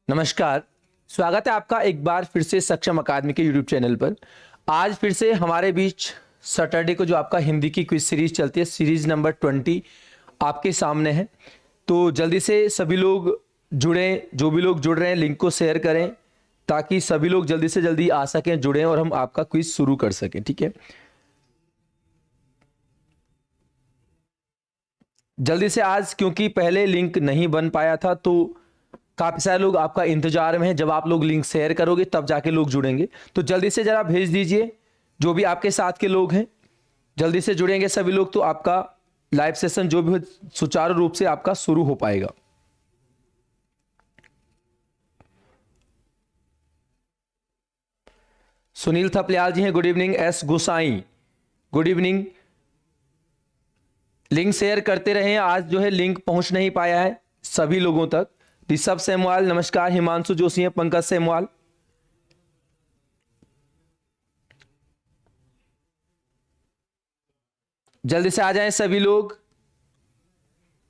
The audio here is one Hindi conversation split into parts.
नमस्कार, स्वागत है आपका एक बार फिर से सक्षम अकादमी के यूट्यूब चैनल पर। आज फिर से हमारे बीच सैटरडे को जो आपका हिंदी की क्विज सीरीज चलती है, सीरीज नंबर 20 आपके सामने है। तो जल्दी से सभी लोग जुड़ें, जो भी लोग जुड़ रहे हैं लिंक को शेयर करें ताकि सभी लोग जल्दी से जल्दी आ सकें, जुड़ें और हम आपका क्विज शुरू कर सकें। ठीक है, जल्दी से आज, क्योंकि पहले लिंक नहीं बन पाया था तो काफी सारे लोग आपका इंतजार में हैं। जब आप लोग लिंक शेयर करोगे तब जाके लोग जुड़ेंगे, तो जल्दी से जरा भेज दीजिए। जो भी आपके साथ के लोग हैं जल्दी से जुड़ेंगे सभी लोग, तो आपका लाइव सेशन जो भी हो सुचारू रूप से आपका शुरू हो पाएगा। सुनील थपलियाल जी हैं, गुड इवनिंग। एस गोसाई, गुड इवनिंग। लिंक शेयर करते रहें, आज जो है लिंक पहुंच नहीं पाया है सभी लोगों तक। ऋषभ सेमवाल नमस्कार, हिमांशु जोशी हैं, पंकज सेमवाल। जल्दी से आ जाएं सभी लोग,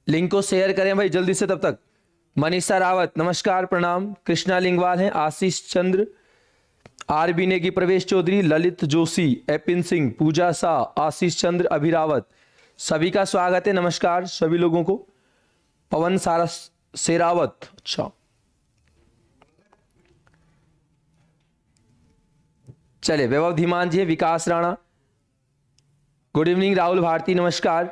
लिंक को शेयर करें भाई जल्दी से। तब तक मनीषा रावत नमस्कार, प्रणाम। कृष्णा लिंगवाल हैं, आशीष चंद्र, आर बी नेगी, प्रवेश चौधरी, ललित जोशी, एपिन सिंह, पूजा शाह, आशीष चंद्र, अभिरावत, सभी का स्वागत है। नमस्कार सभी लोगों को। पवन सारस शेरावत, अच्छा चले। वैभव धीमान जी है, विकास राणा, गुड इवनिंग। राहुल भारती नमस्कार।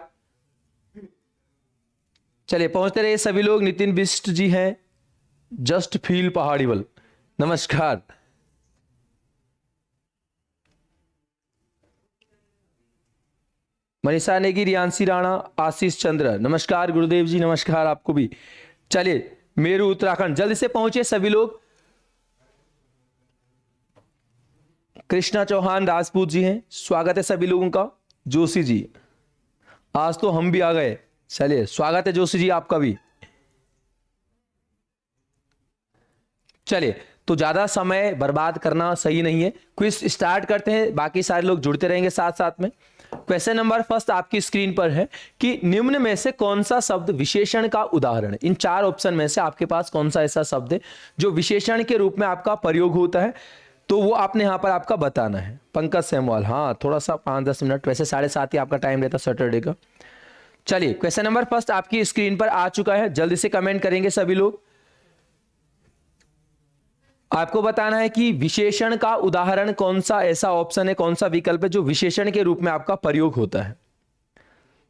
चलिए पहुंचते रहे सभी लोग। नितिन बिष्ट जी हैं, जस्ट फील पहाड़ीवल, नमस्कार। मनीषा नेगी, रियांशी राणा, आशीष चंद्र नमस्कार। गुरुदेव जी नमस्कार आपको भी। चलिए मेरू उत्तराखंड, जल्दी से पहुंचे सभी लोग। कृष्णा चौहान राजपूत जी हैं, स्वागत है सभी लोगों का। जोशी जी, आज तो हम भी आ गए। चलिए स्वागत है जोशी जी आपका भी। चलिए, तो ज्यादा समय बर्बाद करना सही नहीं है, क्विज स्टार्ट करते हैं। बाकी सारे लोग जुड़ते रहेंगे साथ साथ में। क्वेश्चन नंबर फर्स्ट आपकी स्क्रीन पर है कि निम्न में से कौन सा शब्द विशेषण का उदाहरण है। इन चार ऑप्शन में से आपके पास कौन सा ऐसा शब्द है जो विशेषण के रूप में आपका प्रयोग होता है, तो वो आपने यहां पर आपका बताना है। पंकज सेमवाल, हाँ थोड़ा सा 5-10 मिनट, वैसे 7:30 ही आपका टाइम रहता सैटरडे का। चलिए क्वेश्चन नंबर फर्स्ट आपकी स्क्रीन पर आ चुका है, जल्दी से कमेंट करेंगे सभी लोग। आपको बताना है कि विशेषण का उदाहरण कौन सा ऐसा ऑप्शन है, कौन सा विकल्प है जो विशेषण के रूप में आपका प्रयोग होता है।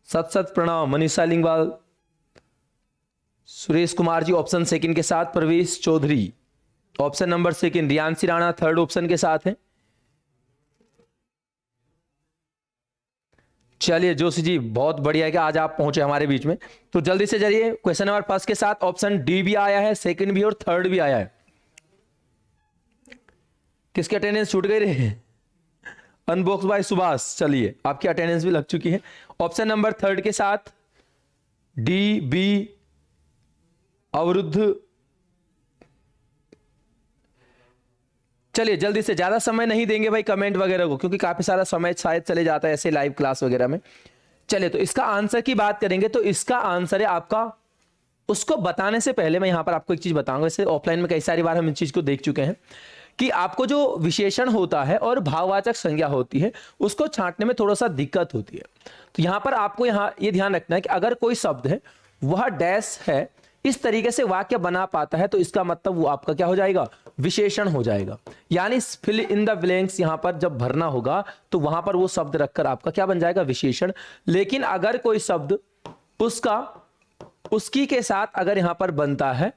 सत सत प्रणाम मनीषा लिंगवाल, सुरेश कुमार जी ऑप्शन सेकंड के साथ, Pravesh Chaudhary option number second, Riyanshi Rana third option के साथ है। चलिए जोशी जी बहुत बढ़िया है कि आज आप पहुंचे हमारे बीच में। तो जल्दी से चलिए, क्वेश्चन नंबर फर्स्ट के साथ ऑप्शन डी भी आया है, सेकंड भी और थर्ड भी आया है। किसकी अटेंडेंस छूट गई रे? अनबॉक्स बाय सुभाष, चलिए आपकी अटेंडेंस भी लग चुकी है। ऑप्शन नंबर थर्ड के साथ डी बी अवरुद्ध। चलिए जल्दी से, ज्यादा समय नहीं देंगे भाई कमेंट वगैरह को, क्योंकि काफी सारा समय शायद चले जाता है ऐसे लाइव क्लास वगैरह में। चलिए तो इसका आंसर की बात करेंगे, तो इसका आंसर है आपका, उसको बताने से पहले मैं यहां पर आपको एक चीज बताऊंगा। वैसे ऑफलाइन में कई सारी बार हम इस चीज को देख चुके हैं कि आपको जो विशेषण होता है और भाववाचक संज्ञा होती है उसको छांटने में थोड़ा सा दिक्कत होती है। तो यहां पर आपको यहां ये ध्यान रखना है कि अगर कोई शब्द है वह डैश है, इस तरीके से वाक्य बना पाता है, तो इसका मतलब वो आपका क्या हो जाएगा, विशेषण हो जाएगा। यानी फिल इन द ब्लैंक्स यहां पर जब भरना होगा तो वहां पर वो शब्द रखकर आपका क्या बन जाएगा, विशेषण। लेकिन अगर कोई शब्द उसका उसकी के साथ अगर यहां पर बनता है,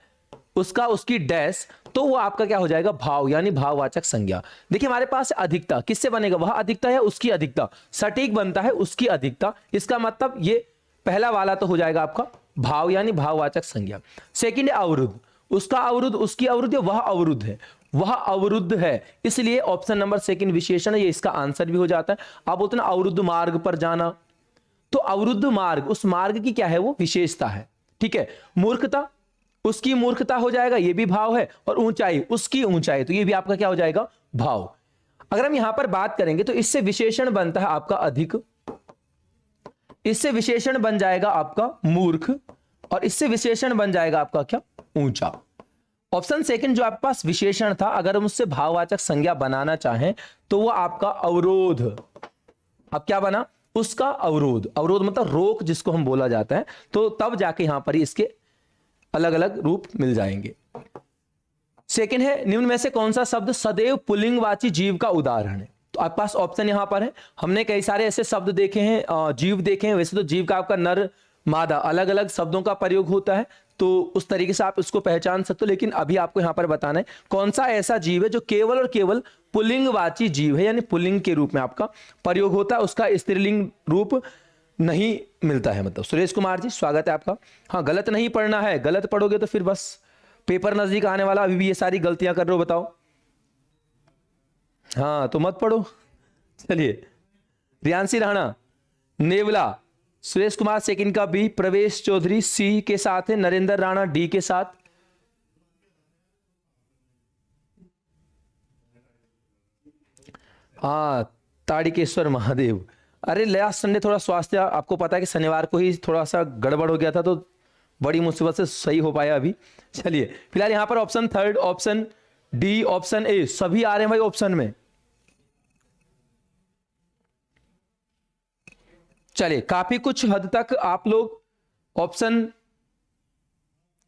उसका उसकी डैश, तो वो आपका क्या हो जाएगा, भाव, यानी भाववाचक संज्ञा। देखिए हमारे पास अधिकता किससे बनेगा, वह अधिकता है उसकी अधिकता, सटीक बनता है उसकी अधिकता। इसका मतलब ये पहला वाला तो हो जाएगा आपका भाव, यानी भाववाचक संज्ञा। सेकंड है अवरुद्ध, उसका अवरुद्ध, उसकी अवरुद्ध, वह अवरुद्ध है, वह अवरुद्ध है, इसलिए ऑप्शन नंबर सेकंड विशेषण है, ये इसका आंसर भी हो जाता है। आप बोलते ना अवरुद्ध मार्ग पर जाना, तो अवरुद्ध मार्ग, उस मार्ग की क्या है, वो विशेषता है। ठीक है, मूर्खता, उसकी मूर्खता हो जाएगा, ये भी भाव है, और ऊंचाई, उसकी ऊंचाई, तो ये भी आपका क्या हो जाएगा, भाव। अगर हम यहां पर बात करेंगे तो इससे विशेषण बनता है आपका अधिक, इससे विशेषण बन जाएगा आपका मूर्ख, और इससे विशेषण बन जाएगा आपका क्या, ऊंचा। ऑप्शन सेकंड जो आपके पास विशेषण था, अगर हम उससे भाववाचक संज्ञा बनाना चाहें तो वो आपका अवरोध। अब क्या बना? उसका अवरोध। अवरोध मतलब रोक जिसको हम बोला जाता है, तो तब जाके यहां पर इसके अलग अलग रूप मिल जाएंगे। सेकंड है, निम्न में से कौन सा शब्द सदैव पुल्लिंगवाची जीव का उदाहरण है? तो आपके पास ऑप्शन यहां पर है। हमने कई सारे ऐसे शब्द देखे हैं, जीव देखे हैं। वैसे तो जीव का आपका नर मादा अलग अलग शब्दों का प्रयोग होता है, तो उस तरीके से आप इसको पहचान सकते हो। लेकिन अभी आपको यहां पर बताना है कौन सा ऐसा जीव है जो केवल और केवल पुल्लिंगवाची जीव है, यानी पुल्लिंग के रूप में आपका प्रयोग होता है, उसका स्त्रीलिंग रूप नहीं मिलता है। मतलब सुरेश कुमार जी स्वागत है आपका। हाँ, गलत नहीं पढ़ना है, गलत पढ़ोगे तो फिर बस पेपर नजदीक आने वाला, अभी भी ये सारी गलतियां कर रहे हो, बताओ। हाँ तो मत पढ़ो। चलिए, रियांशी राणा, नेवला, सुरेश कुमार सेकंड का बी, प्रवेश चौधरी सी के साथ है, नरेंद्र राणा डी के साथ। हाँ, ताड़िकेश्वर महादेव। अरे लास्ट संडे थोड़ा स्वास्थ्य, आपको पता है कि शनिवार को ही थोड़ा सा गड़बड़ हो गया था, तो बड़ी मुसीबत से सही हो पाया अभी। चलिए, फिलहाल यहां पर option third, option D, option A सभी आ रहे हैं भाई ऑप्शन में। चलिए, काफी कुछ हद तक आप लोग ऑप्शन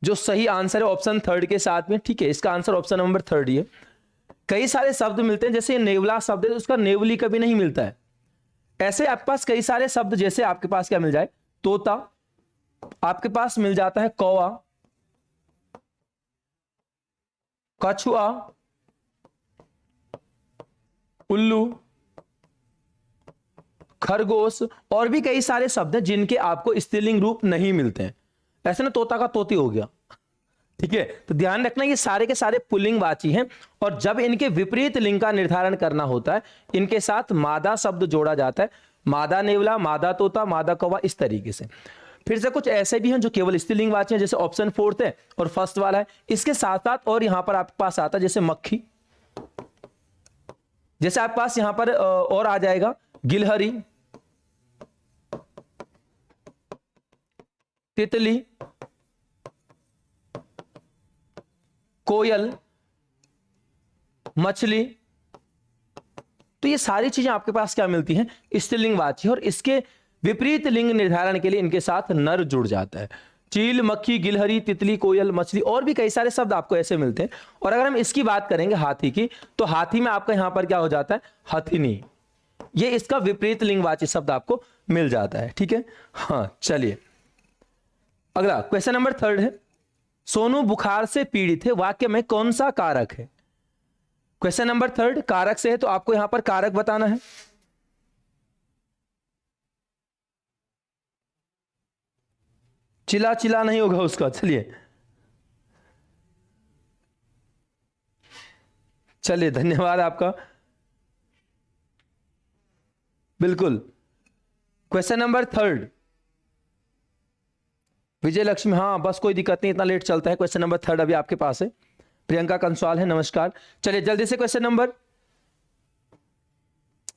जो सही आंसर है ऑप्शन थर्ड के साथ में, ठीक है, इसका आंसर ऑप्शन नंबर थर्ड ही है। कई सारे शब्द मिलते हैं, जैसे नेवला शब्द है, उसका नेवली कभी नहीं मिलता है। ऐसे आपके पास कई सारे शब्द, जैसे आपके पास क्या मिल जाए, तोता, आपके पास मिल जाता है कौवा, कछुआ, उल्लू, खरगोश, और भी कई सारे शब्द हैं जिनके आपको स्त्रीलिंग रूप नहीं मिलते हैं। ऐसे ना तोता का तोती हो गया, ठीक है। तो ध्यान रखना ये सारे के सारे पुल्लिंगवाची हैं, और जब इनके विपरीत लिंग का निर्धारण करना होता है, इनके साथ मादा शब्द जोड़ा जाता है, मादा नेवला, मादा तोता, मादा कौवा, इस तरीके से। फिर से कुछ ऐसे भी हैं जो केवल स्त्रीलिंगवाची हैं, जैसे ऑप्शन फोर्थ है और फर्स्ट वाला है। इसके साथ साथ और यहां पर आपके पास आता है जैसे मक्खी, जैसे आपके पास यहां पर और आ जाएगा गिलहरी, तितली, कोयल, मछली। तो ये सारी चीजें आपके पास क्या मिलती हैं, स्त्रीलिंगवाची, और इसके विपरीत लिंग निर्धारण के लिए इनके साथ नर जुड़ जाता है। चील, मक्खी, गिलहरी, तितली, कोयल, मछली, और भी कई सारे शब्द आपको ऐसे मिलते हैं। और अगर हम इसकी बात करेंगे हाथी की, तो हाथी में आपका यहां पर क्या हो जाता है, हथिनी। ये इसका विपरीत लिंगवाची शब्द आपको मिल जाता है, ठीक है। हाँ, चलिए अगला क्वेश्चन नंबर थर्ड है, सोनू बुखार से पीड़ित है, वाक्य में कौन सा कारक है? क्वेश्चन नंबर थर्ड कारक से है, तो आपको यहां पर कारक बताना है। चिल्ला चिल्ला नहीं होगा उसका। चलिए चलिए, धन्यवाद आपका। बिल्कुल, क्वेश्चन नंबर थर्ड, विजय लक्ष्मी, हाँ बस कोई दिक्कत नहीं, इतना लेट चलता है। क्वेश्चन नंबर थर्ड अभी आपके पास है। प्रियंका कंसवाल है, नमस्कार। चलिए जल्दी से क्वेश्चन नंबर,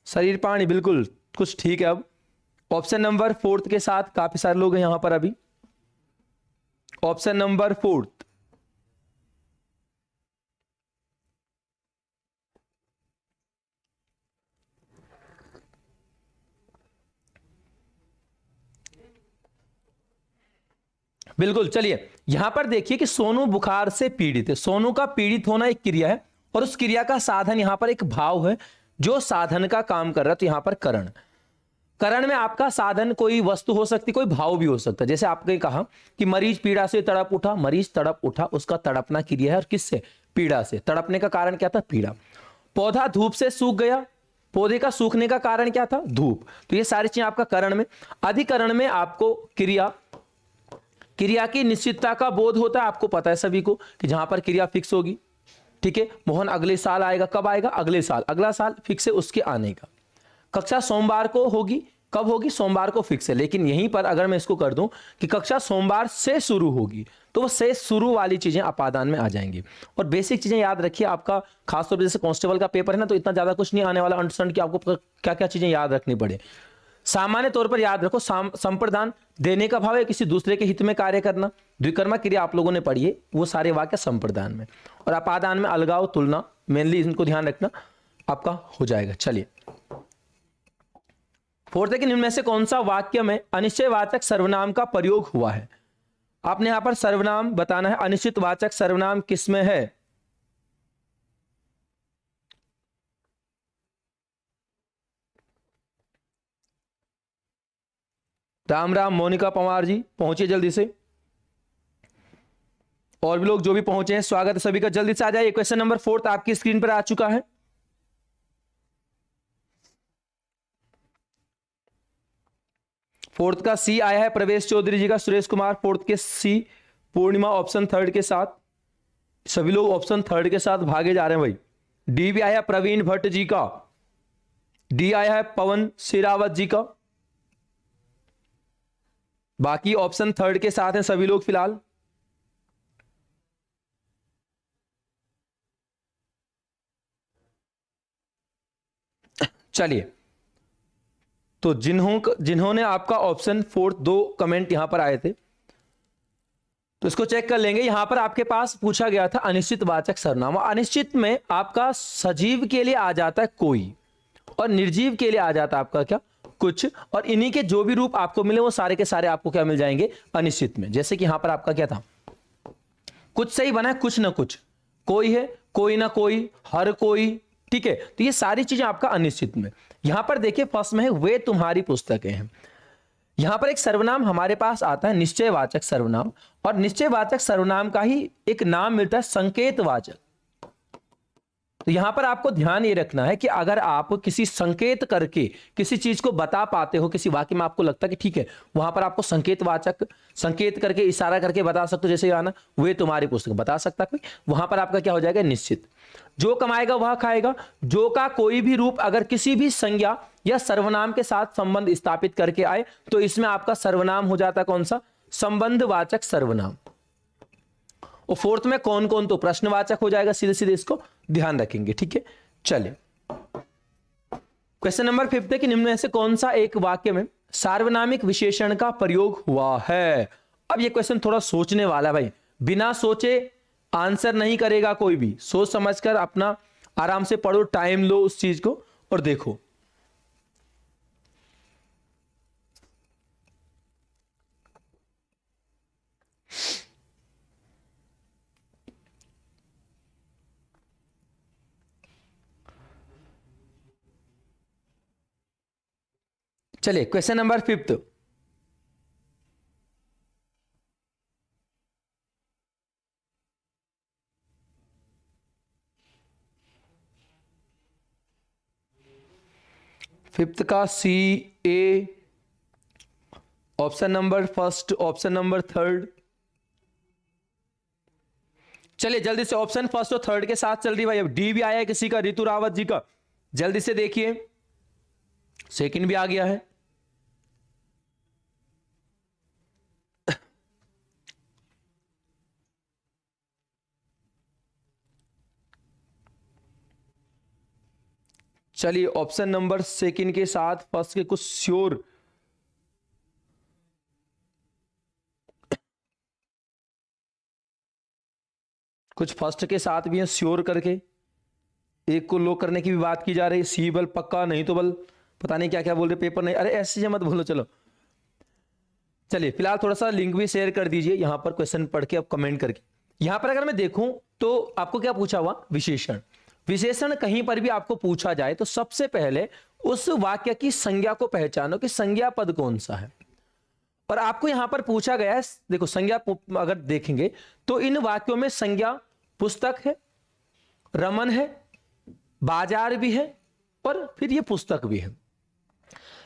शरीर पाणी, बिल्कुल कुछ ठीक है। अब ऑप्शन नंबर फोर्थ के साथ काफी सारे लोग हैं यहां पर अभी। ऑप्शन नंबर फोर्थ, बिल्कुल। चलिए यहां पर देखिए कि सोनू बुखार से पीड़ित है। सोनू का पीड़ित होना एक क्रिया है, और उस क्रिया का साधन यहां पर एक भाव है जो साधन का काम कर रहा है। तो यहां पर करण, करण में आपका साधन कोई वस्तु हो सकती, कोई भाव भी हो सकता है। जैसे आपने कहा कि मरीज पीड़ा से तड़प उठा, मरीज तड़प उठा, उसका तड़पना क्रिया है, और किससे, पीड़ा से। तड़पने का कारण क्या था, पीड़ा। पौधा धूप से सूख गया, पौधे का सूखने का कारण क्या था, धूप। तो ये सारी चीजें आपका करण में। अधिकरण में आपको क्रिया, क्रिया की निश्चितता का बोध होता है। आपको पता है सभी को कि जहां पर क्रिया फिक्स होगी, ठीक है, मोहन अगले साल आएगा, कब आएगा, अगले साल, अगला साल फिक्स है उसके आने का। कक्षा सोमवार को होगी, कब होगी, सोमवार को फिक्स है। लेकिन यहीं पर अगर मैं इसको कर दूं कि कक्षा सोमवार से शुरू होगी, तो वो से शुरू वाली चीजें अपादान में आ जाएंगी। और बेसिक चीजें याद रखिए, आपका खासतौर पर जैसे कांस्टेबल का पेपर है ना, तो इतना ज्यादा कुछ नहीं आने वाला अंडरस्टैंड कि आपको क्या क्या चीजें याद रखनी पड़े। सामान्य तौर पर याद रखो, संप्रदान देने का भाव है किसी दूसरे के हित में कार्य करना। द्विकर्मा क्रिया आप लोगों ने पढ़ी है, वो सारे वाक्य संप्रदान में। और अपादान में अलगाव, तुलना, मेनली इनको ध्यान रखना आपका हो जाएगा। चलिए फोर्थ है कि निम्न में से कौन सा वाक्य में अनिश्चयवाचक सर्वनाम का प्रयोग हुआ है। आपने यहां पर सर्वनाम बताना है। अनिश्चितवाचक सर्वनाम किसमें है? राम राम मोनिका पवार जी, पहुंचिए जल्दी से। और भी लोग जो भी पहुंचे हैं, स्वागत है सभी का। जल्दी से आ जाइए। क्वेश्चन नंबर 4 आपकी स्क्रीन पर आ चुका है। फोर्थ का सी आया है प्रवेश चौधरी जी का, सुरेश कुमार। फोर्थ के सी, पूर्णिमा ऑप्शन थर्ड के साथ। सभी लोग ऑप्शन थर्ड के साथ भागे जा रहे हैं भाई। डी भी आया है प्रवीण भट्ट जी का। डी आया है पवन शेरावत जी का। बाकी ऑप्शन थर्ड के साथ हैं सभी लोग फिलहाल। चलिए, तो जिन्होंने आपका ऑप्शन फोर्थ, 2 कमेंट यहां पर आए थे, तो इसको चेक कर लेंगे। यहां पर आपके पास पूछा गया था अनिश्चितवाचक सर्वनाम। अनिश्चित में आपका सजीव के लिए आ जाता है कोई, और निर्जीव के लिए आ जाता है आपका क्या, कुछ। और इन्हीं के जो भी रूप आपको मिले वो सारे के सारे आपको क्या मिल जाएंगे, अनिश्चित में। जैसे कि यहां पर आपका क्या था, कुछ से ही बना है, कुछ ना कुछ, कोई है, कोई ना कोई, हर कोई, ठीक है। तो ये सारी चीजें आपका अनिश्चित में। यहां पर देखिए फर्स्ट में है वे तुम्हारी पुस्तकें हैं। यहां पर एक सर्वनाम हमारे पास आता है निश्चयवाचक सर्वनाम, और निश्चयवाचक सर्वनाम का ही एक नाम मिलता है संकेतवाचक। तो यहां पर आपको ध्यान ये रखना है कि अगर आप किसी संकेत करके किसी चीज को बता पाते हो, किसी वाक्य में आपको लगता है कि ठीक है, वहां पर आपको संकेतवाचक, संकेत करके, इशारा करके बता सकते हो। जैसे आना वे तुम्हारी पुस्तक बता सकता कोई, वहां पर आपका क्या हो जाएगा, निश्चित। जो कमाएगा वह खाएगा। जो का कोई भी रूप अगर किसी भी संज्ञा या सर्वनाम के साथ संबंध स्थापित करके आए तो इसमें आपका सर्वनाम हो जाता है कौन सा, संबंधवाचक सर्वनाम। और फोर्थ में कौन कौन, तो प्रश्नवाचक हो जाएगा। सीधे सीधे इसको ध्यान रखेंगे, ठीक है। चलिए क्वेश्चन नंबर 5 है कि निम्न में से कौन सा एक वाक्य में सार्वनामिक विशेषण का प्रयोग हुआ है। अब ये क्वेश्चन थोड़ा सोचने वाला भाई, बिना सोचे आंसर नहीं करेगा कोई भी। सोच समझकर अपना आराम से पढ़ो, टाइम लो उस चीज को और देखो। चलिए क्वेश्चन नंबर 5। फिफ्थ का C, A, option number first, option number third. चलिए जल्दी से ऑप्शन फर्स्ट और थर्ड के साथ चल रही भाई। अब डी भी आया है किसी का, ऋतु रावत जी का। जल्दी से देखिए, सेकंड भी आ गया है। चलिए ऑप्शन नंबर सेकंड के साथ फर्स्ट के कुछ श्योर, कुछ फर्स्ट के साथ भी है श्योर करके। एक को लो करने की भी बात की जा रही है। सी बल पक्का, नहीं तो बल पता नहीं क्या क्या बोल रहे, पेपर नहीं। अरे ऐसे मत बोलो। चलो चलिए फिलहाल थोड़ा सा लिंक भी शेयर कर दीजिए यहां पर, क्वेश्चन पढ़ के अब कमेंट करके। यहां पर अगर मैं देखूं तो आपको क्या पूछा हुआ, विशेषण। विशेषण कहीं पर भी आपको पूछा जाए तो सबसे पहले उस वाक्य की संज्ञा को पहचानो कि संज्ञा पद कौन सा है। और आपको यहां पर पूछा गया है, देखो संज्ञा अगर देखेंगे तो इन वाक्यों में संज्ञा पुस्तक है, रमन है, बाजार भी है, और फिर ये पुस्तक भी है।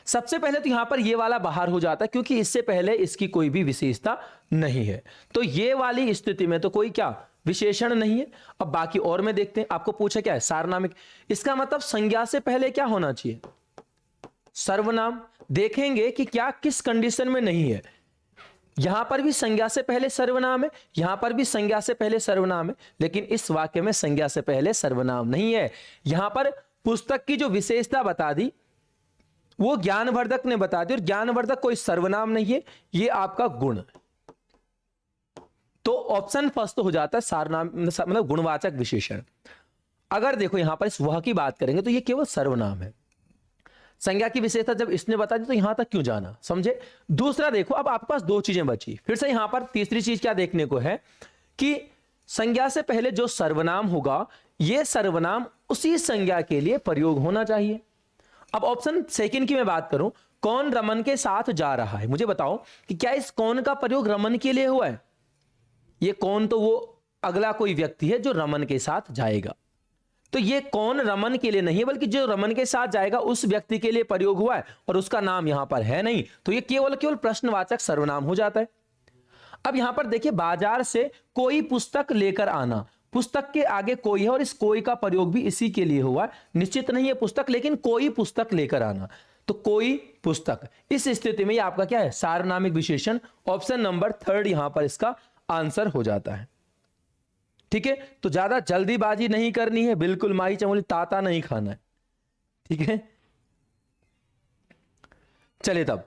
सबसे पहले तो यहां पर ये वाला बाहर हो जाता है क्योंकि इससे पहले इसकी कोई भी विशेषता नहीं है। तो ये वाली स्थिति में तो कोई क्या विशेषण नहीं है। अब बाकी और में देखते हैं, आपको पूछा क्या है, सार्वनामिक। इसका मतलब संज्ञा से पहले क्या होना चाहिए, सर्वनाम। देखेंगे कि क्या किस कंडीशन में नहीं है। यहां पर भी संज्ञा से पहले सर्वनाम है, यहां पर भी संज्ञा से पहले सर्वनाम है, लेकिन इस वाक्य में संज्ञा से पहले सर्वनाम नहीं है। यहां पर पुस्तक की जो विशेषता बता दी वो ज्ञानवर्धक ने बता दिया, और ज्ञानवर्धक कोई सर्वनाम नहीं है, ये आपका गुण। तो ऑप्शन फर्स्ट तो हो जाता है सारनाम, मतलब गुणवाचक विशेषण। अगर देखो यहां पर इस वह की बात करेंगे तो ये केवल सर्वनाम है। संज्ञा की विशेषता जब इसने बता दी तो यहां तक क्यों जाना, समझे। दूसरा देखो, अब आपके पास दो चीजें बची, फिर से यहां पर तीसरी चीज क्या देखने को है कि संज्ञा से पहले जो सर्वनाम होगा, यह सर्वनाम उसी संज्ञा के लिए प्रयोग होना चाहिए। अब ऑप्शन सेकंड की मैं बात करूं, कौन रमन के साथ जा रहा है, मुझे बताओ कि क्या इस कौन का प्रयोग रमन के लिए हुआ है। ये कौन तो वो अगला कोई व्यक्ति है जो रमन के साथ जाएगा, तो ये कौन रमन के लिए नहीं है, बल्कि जो रमन के साथ जाएगा उस व्यक्ति के लिए प्रयोग हुआ है, और उसका नाम यहां पर है नहीं, तो ये केवल प्रश्नवाचक सर्वनाम हो जाता है। अब यहां पर देखिए, बाजार से कोई पुस्तक लेकर आना, पुस्तक के आगे कोई है और इस कोई का प्रयोग भी इसी के लिए हुआ है, निश्चित नहीं है पुस्तक, लेकिन कोई पुस्तक लेकर आना, तो कोई पुस्तक। इस स्थिति में ये आपका क्या है, सार्वनामिक विशेषण। ऑप्शन नंबर थर्ड यहां पर इसका आंसर हो जाता है। ठीक है, तो ज्यादा जल्दीबाजी नहीं करनी है, बिल्कुल माही चमोली ताता नहीं खाना है। ठीक है, चलिए तब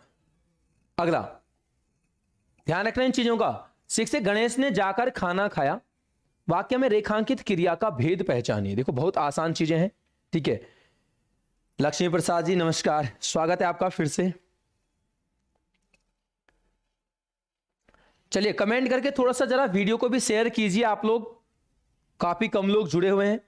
अगला ध्यान रखना इन चीजों का। सिक्स से गणेश ने जाकर खाना खाया, वाक्य में रेखांकित क्रिया का भेद पहचानिए। देखो बहुत आसान चीजें हैं। ठीक है, लक्ष्मी प्रसाद जी नमस्कार, स्वागत है आपका फिर से। चलिए कमेंट करके थोड़ा सा जरा वीडियो को भी शेयर कीजिए, आप लोग काफी कम लोग जुड़े हुए हैं।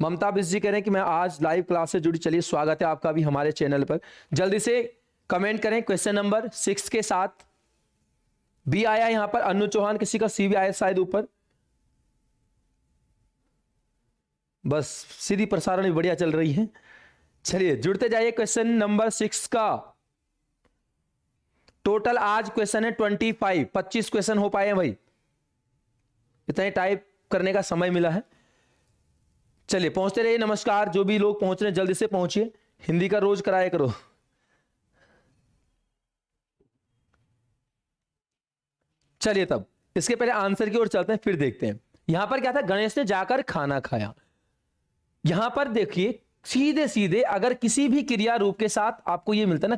ममता बिस जी कह रहे हैं कि मैं आज लाइव क्लास से जुड़ी, चलिए स्वागत है आपका भी हमारे चैनल पर। जल्दी से कमेंट करें क्वेश्चन नंबर 6 के साथ। बी आया यहां पर, अनु चौहान, किसी का सी भी आया शायद ऊपर। बस सीधी प्रसारण भी बढ़िया चल रही है। चलिए जुड़ते जाइए। क्वेश्चन नंबर 6 का टोटल आज क्वेश्चन है 25 क्वेश्चन हो पाए हैं भाई, इतना ही टाइप करने का समय मिला है। चलिए पहुंचते रहिए। नमस्कार, जो भी लोग पहुंच रहे हैं जल्दी से पहुंचिए, हिंदी का रोज कराया करो। चलिए तब इसके पहले आंसर की ओर चलते हैं, फिर देखते हैं। यहां पर क्या था, गणेश ने जाकर खाना खाया। यहां पर देखिए सीधे सीधे अगर किसी भी क्रिया रूप के साथ आपको यह मिलता है ना,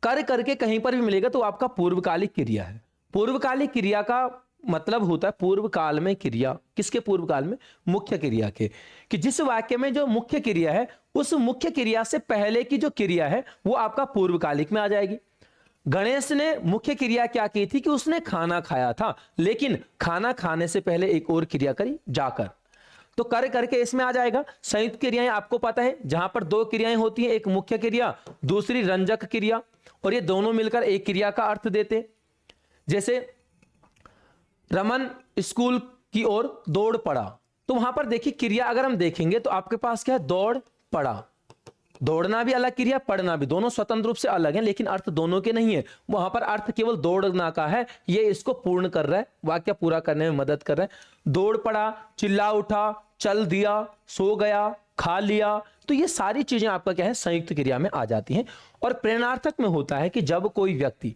कर करके कहीं पर भी मिलेगा तो आपका पूर्वकालिक क्रिया है। पूर्वकालिक क्रिया का मतलब होता है पूर्व काल में क्रिया, किसके पूर्व काल में, मुख्य क्रिया के, कि जिस वाक्य में जो मुख्य क्रिया है उस मुख्य क्रिया से पहले की जो क्रिया है वो आपका पूर्वकालिक में आ जाएगी। गणेश ने मुख्य क्रिया क्या की थी कि उसने खाना खाया था, लेकिन खाना खाने से पहले एक और क्रिया करी, जाकर, तो कर करके इसमें आ जाएगा। संयुक्त क्रियाएं आपको पता है, जहां पर दो क्रियाएं होती हैं, एक मुख्य क्रिया दूसरी रंजक क्रिया, और ये दोनों मिलकर एक क्रिया का अर्थ देते। जैसे रमन स्कूल की ओर दौड़ पड़ा, तो वहां पर देखिए क्रिया अगर हम देखेंगे तो आपके पास क्या है, दौड़ पड़ा। दौड़ना भी अलग क्रिया, पढ़ना भी, दोनों स्वतंत्र रूप से अलग हैं, लेकिन अर्थ दोनों के नहीं है। वहां पर अर्थ केवल दौड़ना का है, ये इसको पूर्ण कर रहा है, वाक्य पूरा करने में मदद कर रहा है। दौड़ पड़ा, चिल्ला उठा, चल दिया, सो गया, खा लिया, तो ये सारी चीजें आपका क्या है, संयुक्त क्रिया में आ जाती हैं। और प्रेरणार्थक में होता है कि जब कोई व्यक्ति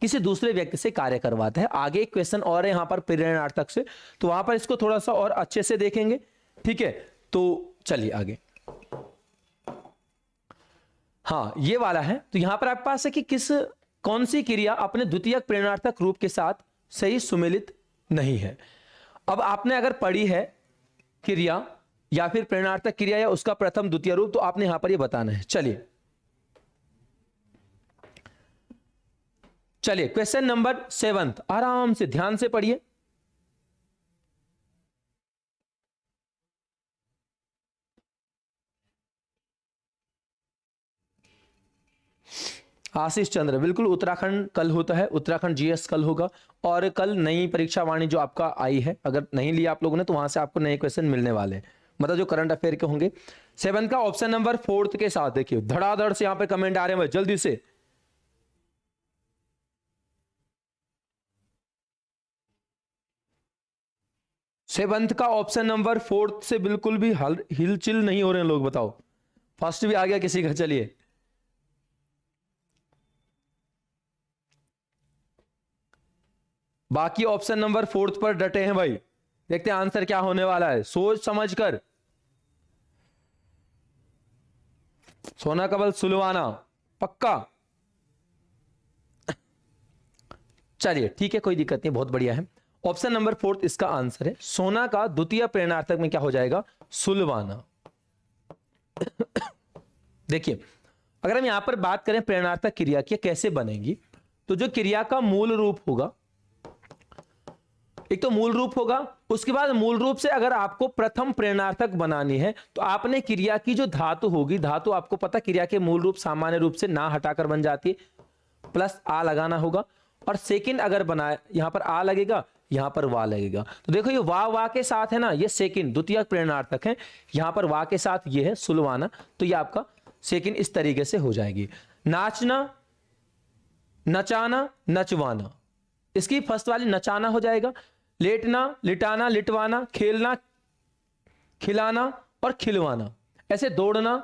किसी दूसरे व्यक्ति से कार्य करवाता है। आगे एक क्वेश्चन और है यहां पर प्रेरणार्थक से, तो वहां पर इसको थोड़ा सा और अच्छे से देखेंगे। ठीक है, तो चलिए आगे। हाँ ये वाला है, तो यहां पर आपके पास है कि कौन सी क्रिया अपने द्वितीयक प्रेरणार्थक रूप के साथ सही सुमेलित नहीं है। अब आपने अगर पढ़ी है क्रिया या फिर प्रेरणार्थक क्रिया या उसका प्रथम द्वितीय रूप, तो आपने यहां पर ये बताना है। चलिए क्वेश्चन नंबर 7, आराम से ध्यान से पढ़िए। आशीष चंद्र, बिल्कुल उत्तराखंड कल होता है, उत्तराखंड जीएस कल होगा, और कल नई परीक्षा वाणी जो आपका आई है, अगर नहीं लिया आप लोगों ने तो वहां से आपको नए क्वेश्चन मिलने वाले हैं, मतलब जो करंट अफेयर के होंगे। 7 का ऑप्शन नंबर 4 के साथ देखिए, धड़ाधड़ से यहां पे कमेंट आ रहे हैं, जल्दी से। सेवंथ का ऑप्शन नंबर 4 से बिल्कुल भी हिलचिल नहीं हो रहे हैं लोग, बताओ। फर्स्ट भी आ गया किसी का, चलिए। बाकी ऑप्शन नंबर 4 पर डटे हैं भाई, देखते हैं आंसर क्या होने वाला है, सोच समझ कर। सोना का बल सुलवाना, पक्का? चलिए ठीक है, कोई दिक्कत नहीं, बहुत बढ़िया है। ऑप्शन नंबर 4 इसका आंसर है। सोना का द्वितीय प्रेरणार्थक में क्या हो जाएगा? सुलवाना। देखिए, अगर हम यहां पर बात करें प्रेरणार्थक क्रिया की कैसे बनेगी, तो जो क्रिया का मूल रूप होगा, एक तो मूल रूप होगा, उसके बाद मूल रूप से अगर आपको प्रथम प्रेरणार्थक बनानी है तो आपने क्रिया की जो धातु होगी, धातु आपको पता क्रिया के मूल रूप सामान्य रूप से ना हटाकर बन जाती है, प्लस आ लगाना होगा। और सेकंड अगर बनाए, यहां पर आ लगेगा, यहां पर वा लगेगा। तो देखो ये वा के साथ है ना, ये सेकंड द्वितीय प्रेरणार्थक है, यहां पर वा के साथ ये है सुलवाना, तो ये आपका सेकंड इस तरीके से हो जाएगी। नाचना, नचाना, नचवाना, इसकी फर्स्ट वाली नचाना हो जाएगा। लेटना, लिटाना, लिटवाना, खेलना, खिलाना और खिलवाना। ऐसे दौड़ना,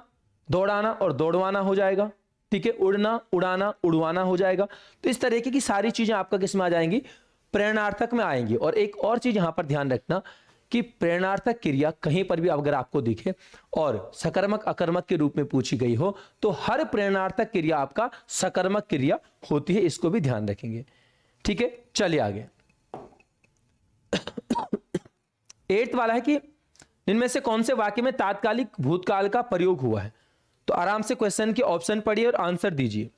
दौड़ाना और दौड़वाना हो जाएगा। ठीक है, उड़ना, उड़ाना, उड़वाना हो जाएगा। तो इस तरीके की सारी चीजें आपका किस में आ जाएंगी? प्रेरणार्थक में आएंगी। और एक और चीज यहां पर ध्यान रखना कि प्रेरणार्थक क्रिया कहीं पर भी अगर आपको दिखे और सकर्मक अकर्मक के रूप में पूछी गई हो, तो हर प्रेरणार्थक क्रिया आपका सकर्मक क्रिया होती है, इसको भी ध्यान रखेंगे। ठीक है, चलिए आगे। 8th वाला है कि इनमें से कौन से वाक्य में तात्कालिक भूतकाल का प्रयोग हुआ है? तो आराम से क्वेश्चन के ऑप्शन पढ़िए और आंसर दीजिए।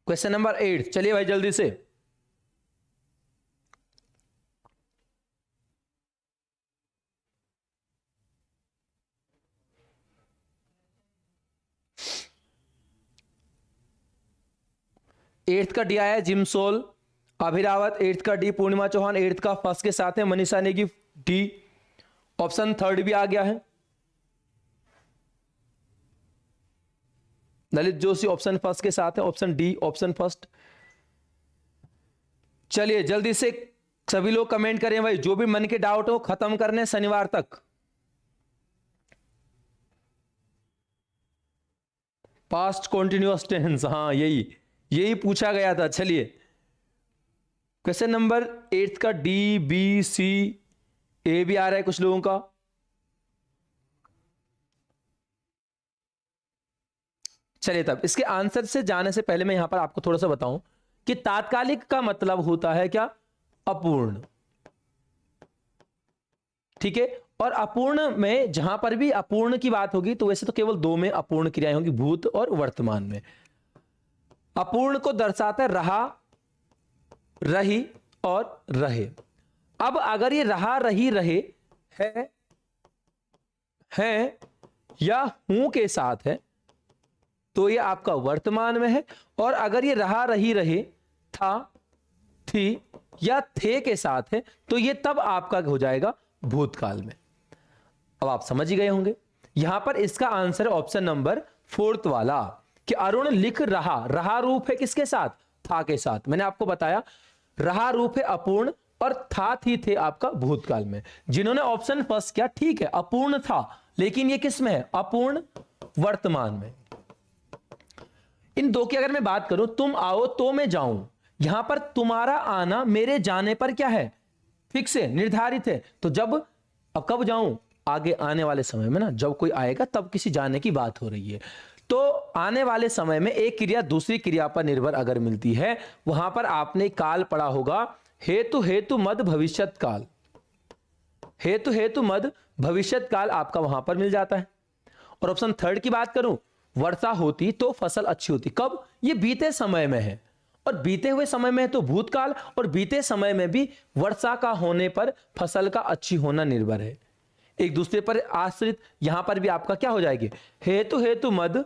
क्वेश्चन नंबर 8, चलिए भाई जल्दी से। एट्थ का डी आया है जिमसोल, अभिरावत। 8th का डी पूर्णिमा चौहान। 8th का फर्स्ट के साथ है Manisha Negi, D. Option 3rd भी आ गया है, ललित जोशी ऑप्शन फर्स्ट के साथ है, ऑप्शन डी ऑप्शन फर्स्ट। चलिए जल्दी से सभी लोग कमेंट करें भाई, जो भी मन के डाउट हो खत्म करने शनिवार तक। पास्ट कॉन्टिन्यूअस टेंस, हाँ यही पूछा गया था। चलिए क्वेश्चन नंबर 8 का डी बी सी ए भी आ रहा है कुछ लोगों का। चलिए तब इसके आंसर से जाने से पहले मैं यहां पर आपको थोड़ा सा बताऊं कि तात्कालिक का मतलब होता है क्या? अपूर्ण। ठीक है, और अपूर्ण में जहां पर भी अपूर्ण की बात होगी तो वैसे तो केवल 2 में अपूर्ण क्रियाएं होंगी, भूत और वर्तमान में। अपूर्ण को दर्शाता है रहा, रही और रहे। अब अगर ये रहा, रही, रहे है या हूं के साथ है तो ये आपका वर्तमान में है, और अगर ये रहा, रही, रहे, था, थी या थे के साथ है तो ये तब आपका हो जाएगा भूतकाल में। अब आप समझ ही गए होंगे। यहां पर इसका आंसर ऑप्शन नंबर 4th वाला कि अरुण लिख रहा। रहा रूप है किसके साथ? था के साथ। मैंने आपको बताया रहा रूप है अपूर्ण और था, थी, थे आपका भूतकाल में। जिन्होंने ऑप्शन फर्स्ट किया, ठीक है अपूर्ण था, लेकिन ये किस में है? अपूर्ण वर्तमान में। इन दो की अगर मैं बात करूं, तुम आओ तो मैं जाऊं, यहां पर तुम्हारा आना मेरे जाने पर क्या है? फिक्स है, निर्धारित है। तो जब, अब कब जाऊं? आगे आने वाले समय में ना, जब कोई आएगा तब किसी जाने की बात हो रही है। तो आने वाले समय में एक क्रिया दूसरी क्रिया पर निर्भर अगर मिलती है, वहां पर आपने काल पढ़ा होगा, हेतु हेतु मद भविष्यत काल। हेतु हेतु मद भविष्यत काल आपका वहां पर मिल जाता है। और ऑप्शन 3rd की बात करूं, वर्षा होती तो फसल अच्छी होती। कब? ये बीते समय में है, और बीते हुए समय में है तो भूतकाल, और बीते समय में भी वर्षा का होने पर फसल का अच्छी होना निर्भर है, एक दूसरे पर आश्रित। यहां पर भी आपका क्या हो जाएगी? हेतु हेतु मद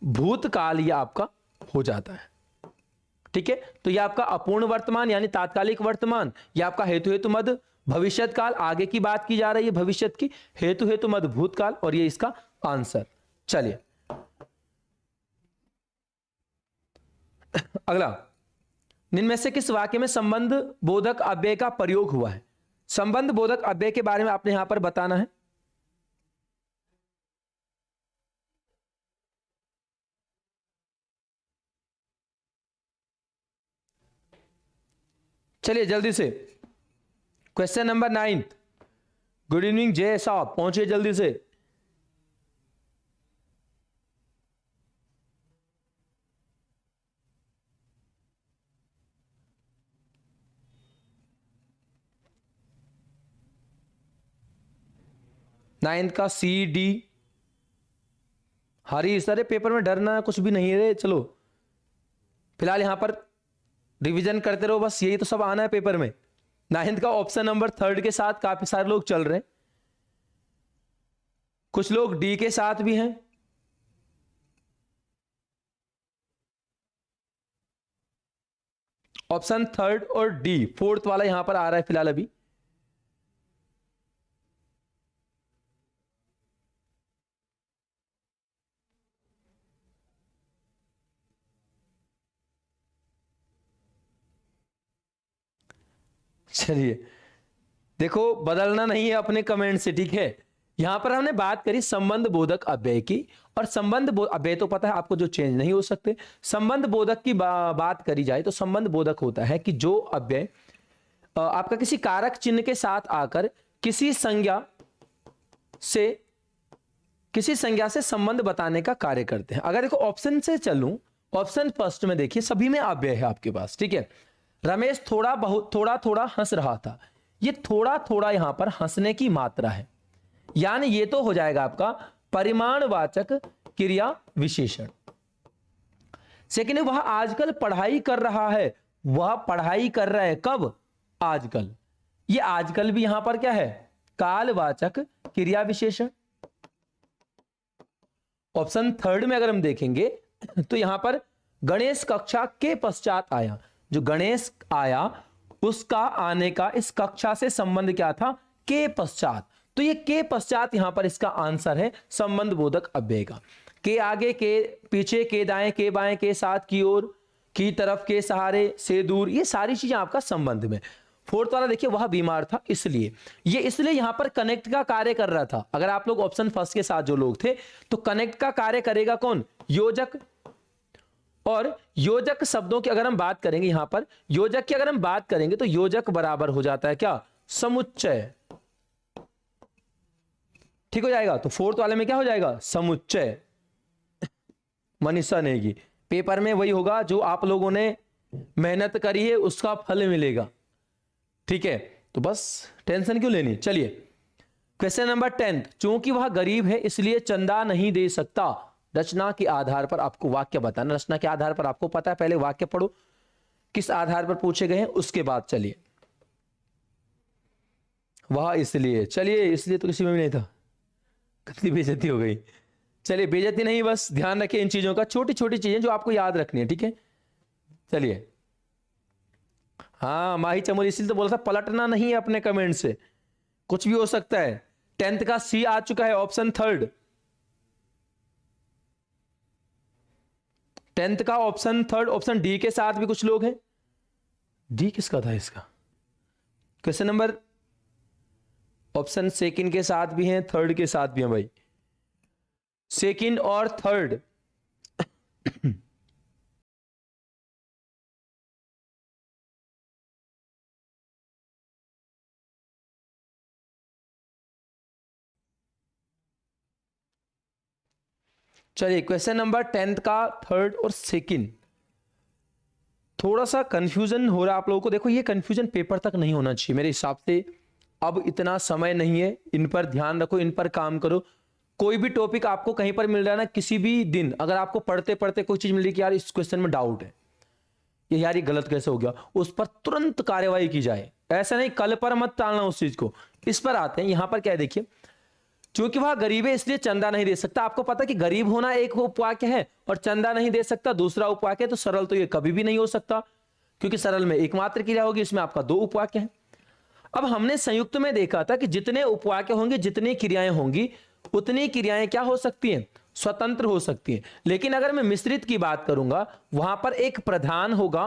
भूतकाल, ये आपका हो जाता है। ठीक है, तो ये आपका अपूर्ण वर्तमान यानी तात्कालिक वर्तमान, ये आपका हेतु हेतु मद भविष्यत काल, आगे की बात की जा रही है भविष्यत की, हेतु हेतु मद भूतकाल, और ये इसका आंसर। चलिए अगला, इनमें से किस वाक्य में संबंध बोधक अव्यय का प्रयोग हुआ है? संबंध बोधक अव्यय के बारे में आपने यहां पर बताना है। चलिए जल्दी से क्वेश्चन नंबर 9। गुड इवनिंग जय साहब, पहुंचे जल्दी से। नाइन्थ का सी डी। हरी सारे पेपर में डरना कुछ भी नहीं है रे। चलो फिलहाल यहां पर रिवीजन करते रहो, बस यही तो सब आना है पेपर में। नाइन्थ का ऑप्शन नंबर 3 के साथ काफी सारे लोग चल रहे हैं, कुछ लोग डी के साथ भी हैं। ऑप्शन 3 और डी, 4th वाला यहां पर आ रहा है फिलहाल अभी। चलिए देखो, बदलना नहीं है अपने कमेंट से, ठीक है। यहां पर हमने बात करी संबंध बोधक अव्यय की, और संबंध अव्यय तो पता है आपको जो चेंज नहीं हो सकते। संबंध बोधक की बात करी जाए तो संबंध बोधक होता है कि जो अव्यय आपका किसी कारक चिन्ह के साथ आकर किसी संज्ञा से संबंध बताने का कार्य करते हैं। अगर देखो ऑप्शन से चलूं, ऑप्शन फर्स्ट में देखिए सभी में अव्यय है आपके पास, ठीक है। रमेश थोड़ा थोड़ा हंस रहा था, ये थोड़ा थोड़ा यहां पर हंसने की मात्रा है, यानी ये तो हो जाएगा आपका परिमाणवाचक क्रिया विशेषण। सेकंड, वह आजकल पढ़ाई कर रहा है, वह पढ़ाई कर रहा है कब? आजकल। ये आजकल भी यहां पर क्या है? कालवाचक क्रिया विशेषण। ऑप्शन 3 में अगर हम देखेंगे तो यहां पर गणेश कक्षा के पश्चात आया, जो गणेश आया उसका आने का इस कक्षा से संबंध क्या था? के पश्चात। तो ये के पश्चात यहां पर इसका आंसर है संबंध बोधक अव्यय का। के आगे, के पीछे, के दाएं, के बाएं, के साथ, की ओर, की तरफ, के सहारे, से दूर, ये सारी चीजें आपका संबंध में। 4th वाला देखिए वह बीमार था इसलिए, ये इसलिए यहां पर कनेक्ट का कार्य कर रहा था। अगर आप लोग ऑप्शन फर्स्ट के साथ जो लोग थे तो कनेक्ट का कार्य करेगा कौन? योजक। और योजक शब्दों की अगर हम बात करेंगे, यहां पर योजक की अगर हम बात करेंगे तो योजक बराबर हो जाता है क्या? समुच्चय। ठीक हो जाएगा। तो 4th वाले में क्या हो जाएगा? समुच्चय। मनीषा नेगी, पेपर में वही होगा जो आप लोगों ने मेहनत करी है उसका फल मिलेगा, ठीक है। तो बस टेंशन क्यों लेनी। चलिए क्वेश्चन नंबर 10, चूंकि वह गरीब है इसलिए चंदा नहीं दे सकता। रचना के आधार पर आपको वाक्य बताना। रचना के आधार पर आपको पता है, पहले वाक्य पढ़ो किस आधार पर पूछे गए हैं, उसके बाद चलिए। वह इसलिए, चलिए इसलिए तो किसी में भी नहीं था, कितनी बेइज्जती हो गई। चलिए बेइज्जती नहीं, बस ध्यान रखिए इन चीजों का, छोटी छोटी चीजें जो आपको याद रखनी है, ठीक है। चलिए हाँ माही चमोली, इसलिए तो बोला था पलटना नहीं है अपने कमेंट से, कुछ भी हो सकता है। 10th का सी आ चुका है, ऑप्शन 3। 10th का ऑप्शन 3, ऑप्शन डी के साथ भी कुछ लोग हैं। डी किसका था इसका? क्वेश्चन नंबर ऑप्शन 2 के साथ भी हैं, 3 के साथ भी हैं भाई, 2 और 3। चलिए क्वेश्चन नंबर 10th का 3rd और 2nd, थोड़ा सा कंफ्यूजन हो रहा है आप लोगों को। देखो ये कंफ्यूजन पेपर तक नहीं होना चाहिए मेरे हिसाब से। अब इतना समय नहीं है, इन पर ध्यान रखो, इन पर काम करो। कोई भी टॉपिक आपको कहीं पर मिल रहा है ना, किसी भी दिन अगर आपको पढ़ते पढ़ते कोई चीज मिल रही कि यार इस क्वेश्चन में डाउट है, ये यार ये गलत कैसे हो गया, उस पर तुरंत कार्यवाही की जाए। ऐसा नहीं कल पर मत टालना उस चीज को। इस पर आते हैं, यहां पर क्या है देखिए, क्योंकि वह गरीब है इसलिए चंदा नहीं दे सकता। आपको पता कि गरीब होना एक उपवाक्य है और चंदा नहीं दे सकता दूसरा उपवाक्य है, तो सरल तो ये कभी भी नहीं हो सकता, क्योंकि सरल में एकमात्र क्रिया होगी, इसमें आपका 2 उपवाक्य है। अब हमने संयुक्त में देखा था कि जितने उपवाक्य होंगे, जितनी क्रियाएं होंगी, उतनी क्रियाएं क्या हो सकती हैं? स्वतंत्र हो सकती हैं। लेकिन अगर मैं मिश्रित की बात करूंगा, वहां पर एक प्रधान होगा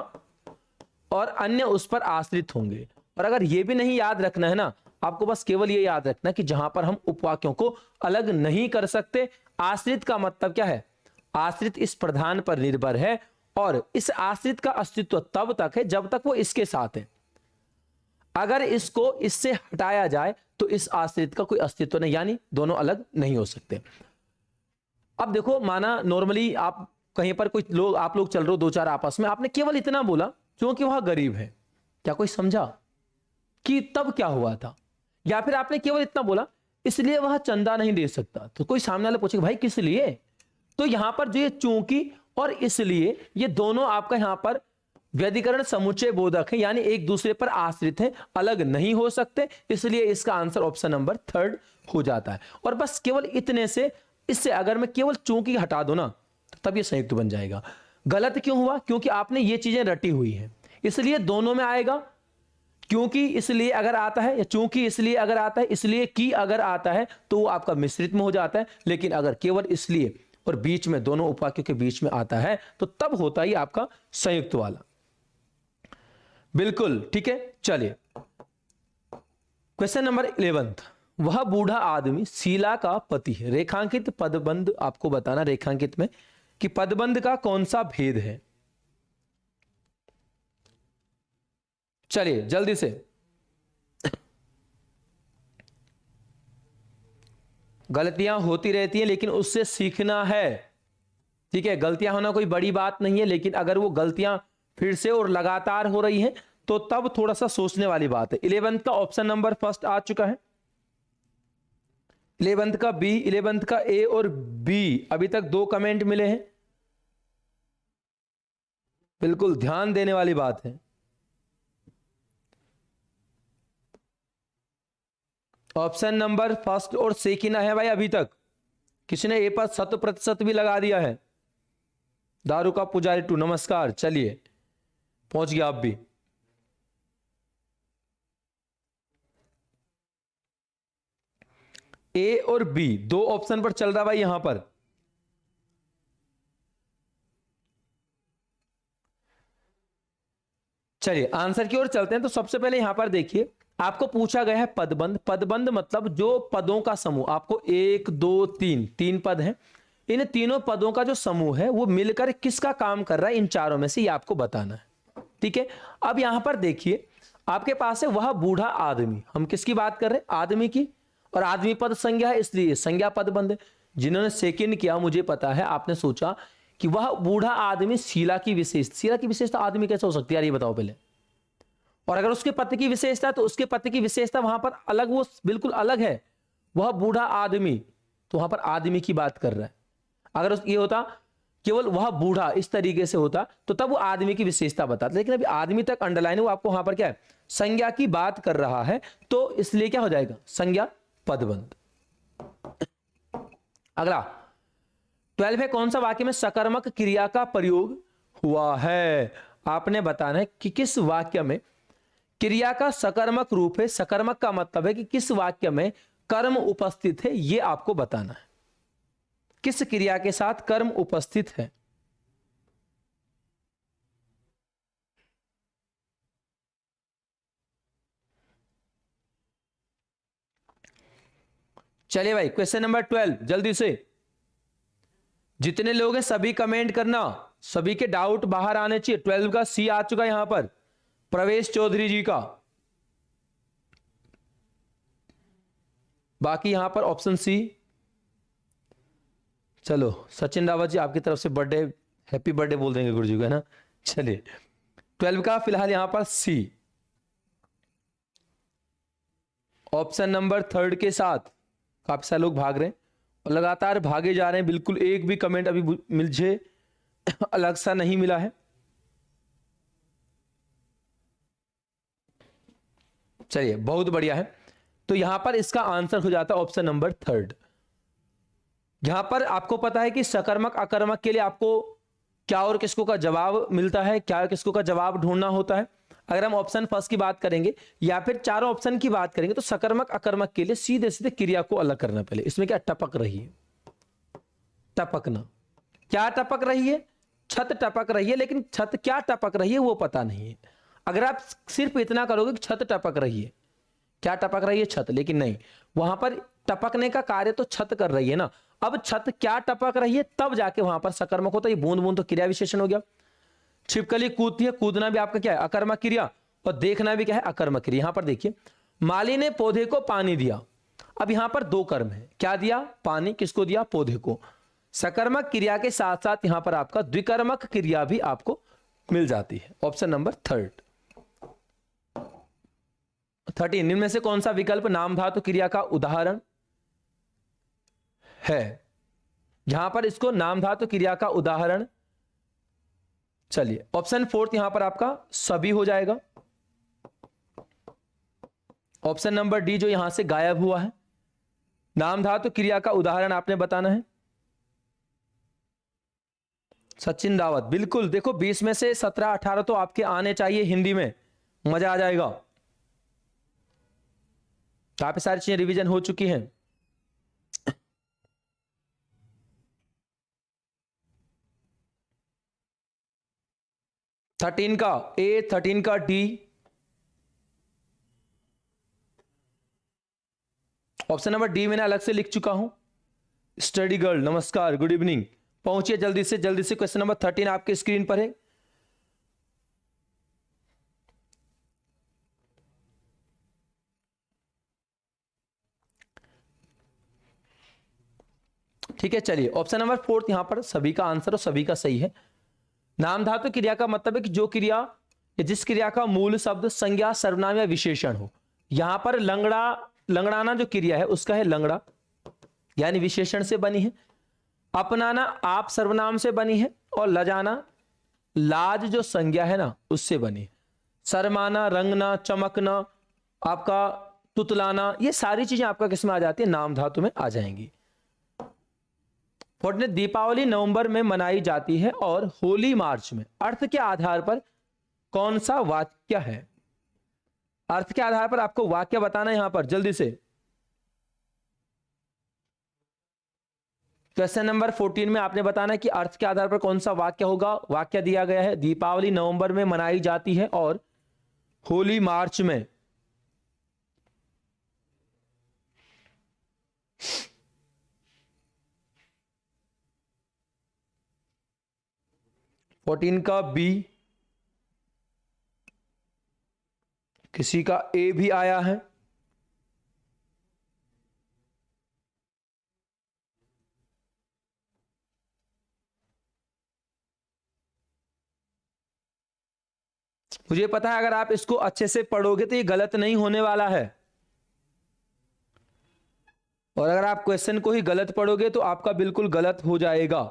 और अन्य उस पर आश्रित होंगे। और अगर यह भी नहीं याद रखना है ना आपको, बस केवल ये याद रखना कि जहां पर हम उपवाक्यों को अलग नहीं कर सकते, आश्रित का मतलब क्या है? आश्रित इस प्रधान पर निर्भर है, और इस आश्रित का अस्तित्व तब तक है जब तक वो इसके साथ है। अगर इसको इससे हटाया जाए तो इस आश्रित का कोई अस्तित्व नहीं, यानी दोनों अलग नहीं हो सकते। अब देखो, माना नॉर्मली आप कहीं पर कुछ लोग, आप लोग चल रहे हो दो चार आपस में, आपने केवल इतना बोला क्योंकि वह गरीब है, क्या कोई समझा कि तब क्या हुआ था? या फिर आपने केवल इतना बोला इसलिए वह चंदा नहीं दे सकता, तो कोई सामने वाला पूछेगा भाई किस लिए? तो यहां पर जो ये चूंकि और इसलिए, ये दोनों आपका यहां पर व्यधिकरण समुच्चय बोधक है, यानी एक दूसरे पर आश्रित है, अलग नहीं हो सकते, इसलिए इसका आंसर ऑप्शन नंबर 3 हो जाता है। और बस केवल इतने से, इससे अगर मैं केवल चूंकि हटा दूं ना, तो तब ये संयुक्त बन जाएगा। गलत क्यों हुआ? क्योंकि आपने ये चीजें रटी हुई हैं, इसलिए दोनों में आएगा। क्योंकि इसलिए अगर आता है, या चूंकि इसलिए अगर आता है, इसलिए कि अगर आता है तो वो आपका मिश्रित में हो जाता है। लेकिन अगर केवल इसलिए और बीच में, दोनों उपवाक्यों के बीच में आता है, तो तब होता ही आपका संयुक्त वाला। बिल्कुल ठीक है। चलिए क्वेश्चन नंबर 11, वह बूढ़ा आदमी शीला का पति है। रेखांकित पदबंध आपको बताना, रेखांकित में, कि पदबंध का कौन सा भेद है। चलिए जल्दी से, गलतियां होती रहती हैं लेकिन उससे सीखना है, ठीक है। गलतियां होना कोई बड़ी बात नहीं है, लेकिन अगर वो गलतियां फिर से और लगातार हो रही हैं तो तब थोड़ा सा सोचने वाली बात है। 11th का ऑप्शन नंबर फर्स्ट आ चुका है, 11th का बी, 11th का ए और बी। अभी तक 2 कमेंट मिले हैं, बिल्कुल ध्यान देने वाली बात है। ऑप्शन नंबर फर्स्ट और सेकंड है भाई। अभी तक किसी ने ए पर 100% भी लगा दिया है। दारू का पुजारी 2, नमस्कार। चलिए पहुंच गया आप भी। ए और बी 2 ऑप्शन पर चल रहा भाई यहां पर। चलिए आंसर की ओर चलते हैं। तो सबसे पहले यहां पर देखिए, आपको पूछा गया है पदबंध। पदबंध मतलब जो पदों का समूह, आपको 1 2 3 पद हैं, इन तीनों पदों का जो समूह है वो मिलकर किसका काम कर रहा है, इन चारों में से ये आपको बताना है, ठीक है। अब यहां पर देखिए, आपके पास है वह बूढ़ा आदमी। हम किसकी बात कर रहे हैं? आदमी की। और आदमी पद संज्ञा है, इसलिए संज्ञा पदबंध है। जिन्होंने सेकंड किया, मुझे पता है आपने सोचा कि वह बूढ़ा आदमी शीला की विशेषता। शीला की विशेषता आदमी कैसे हो सकती है यार, ये बताओ पहले। और अगर उसके पति की विशेषता है तो उसके पति की विशेषता वहां पर अलग, वो बिल्कुल अलग है। वह बूढ़ा आदमी, तो वहां पर आदमी की बात कर रहा है। अगर ये होता केवल वह बूढ़ा, इस तरीके से होता, तो तब वो आदमी की विशेषता बताता। लेकिन अभी आदमी तक अंडरलाइन है, वो आपको वहां पर क्या है, संज्ञा की बात कर रहा है, तो इसलिए क्या हो जाएगा, संज्ञा पदबंध। अगला 12 है, कौन सा वाक्य में सकर्मक क्रिया का प्रयोग हुआ है। आपने बताना है कि किस वाक्य में क्रिया का सकर्मक रूप है। सकर्मक का मतलब है कि किस वाक्य में कर्म उपस्थित है, यह आपको बताना है। किस क्रिया के साथ कर्म उपस्थित है। चलिए भाई क्वेश्चन नंबर 12 जल्दी से, जितने लोग हैं सभी कमेंट करना, सभी के डाउट बाहर आने चाहिए। 12 का सी आ चुका है यहां पर, प्रवेश चौधरी जी का। बाकी यहां पर ऑप्शन सी। चलो सचिन रावत जी, आपकी तरफ से बर्थडे, हैप्पी बर्थडे बोल देंगे गुरु जी को, है ना। चलिए 12 का फिलहाल यहां पर सी ऑप्शन नंबर 3 के साथ। काफी सारे लोग भाग रहे हैं और लगातार भागे जा रहे हैं, बिल्कुल एक भी कमेंट अभी मुझे अलग सा नहीं मिला है। चलिए बहुत बढ़िया है। तो यहां पर इसका आंसर हो जाता है ऑप्शन नंबर 3। यहां पर आपको पता है कि सकर्मक अकर्मक के लिए आपको क्या और किसको का जवाब मिलता है, क्या किसको का जवाब ढूंढना होता है। अगर हम ऑप्शन फर्स्ट की बात करेंगे या फिर चारों ऑप्शन की बात करेंगे, तो सकर्मक अकर्मक के लिए सीधे सीधे क्रिया को अलग करना। पहले इसमें क्या, टपक रही है, टपकना। क्या टपक रही है? छत टपक रही है, लेकिन छत क्या टपक रही है वो पता नहीं है। अगर आप सिर्फ इतना करोगे कि छत टपक रही है, क्या टपक रही है, छत, लेकिन नहीं, वहां पर टपकने का कार्य तो छत कर रही है ना। अब छत क्या टपक रही है, तब जाके वहां पर सकर्मक होता है। ये बूंद बूंद तो क्रिया विशेषण हो गया। छिपकली कूदती है, कूदना भी आपका क्या है, अकर्मक क्रिया। और देखना भी क्या है, अकर्मक क्रिया। यहां पर देखिए, माली ने पौधे को पानी दिया। अब यहां पर दो कर्म है, क्या दिया, पानी, किसको दिया, पौधे को। सकर्मक क्रिया के साथ साथ यहां पर आपका द्विकर्मक क्रिया भी आपको मिल जाती है। ऑप्शन नंबर 13, इनमें से कौन सा विकल्प नाम धातु क्रिया का उदाहरण है। यहां पर इसको नाम धातु क्रिया का उदाहरण, चलिए ऑप्शन 4 यहां पर आपका सभी हो जाएगा। ऑप्शन नंबर डी जो यहां से गायब हुआ है, नाम धातु क्रिया का उदाहरण आपने बताना है। सचिन रावत, बिल्कुल। देखो 20 में से 17-18 तो आपके आने चाहिए हिंदी में, मजा आ जाएगा। काफी सारी चीजें रिवीजन हो चुकी हैं। थर्टीन का ए, 13 का डी। ऑप्शन नंबर डी मैंने अलग से लिख चुका हूं। स्टडी गर्ल, नमस्कार, गुड इवनिंग। पहुंचिए जल्दी से जल्दी से, क्वेश्चन नंबर 13 आपके स्क्रीन पर है। ठीक है, चलिए ऑप्शन नंबर 4 यहां पर सभी का आंसर और सभी का सही है। नाम धातु क्रिया का मतलब है कि जो क्रिया या जिस क्रिया का मूल शब्द संज्ञा, सर्वनाम या विशेषण हो। यहां पर लंगड़ा, लंगड़ाना जो क्रिया है उसका है लंगड़ा, यानी विशेषण से बनी है। अपनाना आप सर्वनाम से बनी है। और लजाना, लाज जो संज्ञा है ना उससे बनी है। शर्माना, रंगना, चमकना, आपका तुतलाना, ये सारी चीजें आपका किस में आ जाती है, नाम धातु में आ जाएंगी। दीपावली नवंबर में मनाई जाती है और होली मार्च में। अर्थ के आधार पर कौन सा वाक्य है। अर्थ के आधार पर आपको वाक्य बताना है यहां पर जल्दी से। क्वेश्चन नंबर 14 में आपने बताना है कि अर्थ के आधार पर कौन सा वाक्य होगा। वाक्य दिया गया है, दीपावली नवंबर में मनाई जाती है और होली मार्च में। फोर्टीन का बी, किसी का ए भी आया है। मुझे पता है अगर आप इसको अच्छे से पढ़ोगे तो ये गलत नहीं होने वाला है, और अगर आप क्वेश्चन को ही गलत पढ़ोगे तो आपका बिल्कुल गलत हो जाएगा,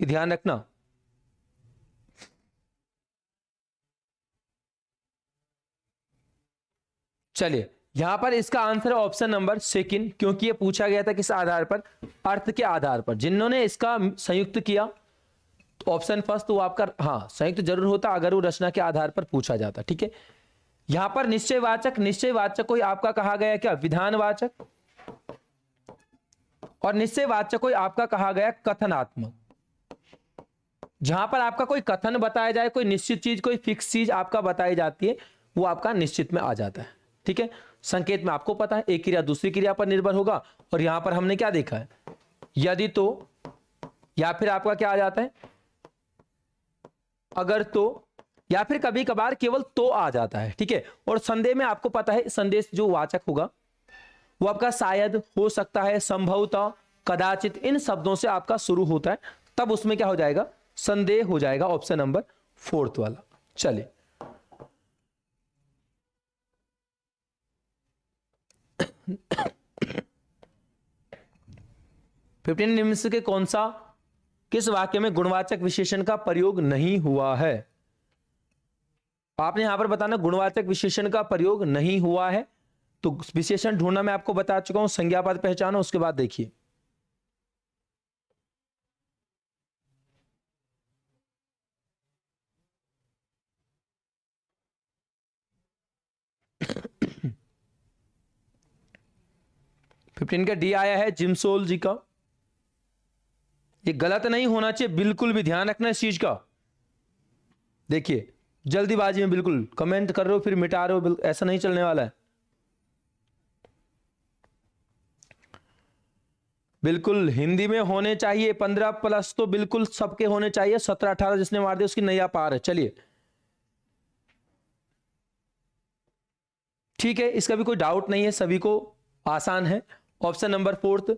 ये ध्यान रखना। चलिए यहां पर इसका आंसर है ऑप्शन नंबर सेकंड, क्योंकि ये पूछा गया था किस आधार पर, अर्थ के आधार पर। जिन्होंने इसका संयुक्त किया तो ऑप्शन फर्स्ट तो आपका, हाँ संयुक्त जरूर होता अगर वो रचना के आधार पर पूछा जाता। ठीक है, यहां पर निश्चयवाचक, निश्चयवाचक को आपका कहा गया क्या, विधानवाचक, और निश्चयवाचक को आपका कहा गया कथनात्मक। जहां पर आपका कोई कथन बताया जाए, कोई निश्चित चीज, कोई फिक्स चीज आपका बताई जाती है, वो आपका निश्चित में आ जाता है। ठीक है, संकेत में आपको पता है एक क्रिया दूसरी क्रिया पर निर्भर होगा, और यहां पर हमने क्या देखा है, यदि तो, या फिर आपका क्या आ जाता है, अगर तो, या फिर कभी कभार केवल तो आ जाता है। ठीक है, और संदेह में आपको पता है संदेश जो वाचक होगा वो आपका शायद, हो सकता है, संभवतः, कदाचित, इन शब्दों से आपका शुरू होता है, तब उसमें क्या हो जाएगा, संदेह हो जाएगा। ऑप्शन नंबर 4 वाला। चलिए फिफ्टीन निम्न से के कौन सा, किस वाक्य में गुणवाचक विशेषण का प्रयोग नहीं हुआ है। आपने यहां पर बताना गुणवाचक विशेषण का प्रयोग नहीं हुआ है, तो विशेषण ढूंढना मैं आपको बता चुका हूं, संज्ञा पद पहचानो, उसके बाद देखिए। फिफ्टीन का डी आया है जिमसोल जी का। ये गलत नहीं होना चाहिए, बिल्कुल भी ध्यान रखना इस चीज का। देखिए जल्दीबाजी में बिल्कुल कमेंट कर रहे हो फिर मिटा रहे हो, ऐसा नहीं चलने वाला है। बिल्कुल हिंदी में होने चाहिए, 15+ तो बिल्कुल सबके होने चाहिए, 17-18 जिसने मार दिया उसकी नैया पार है। चलिए ठीक है, इसका भी कोई डाउट नहीं है, सभी को आसान है। ऑप्शन नंबर 4,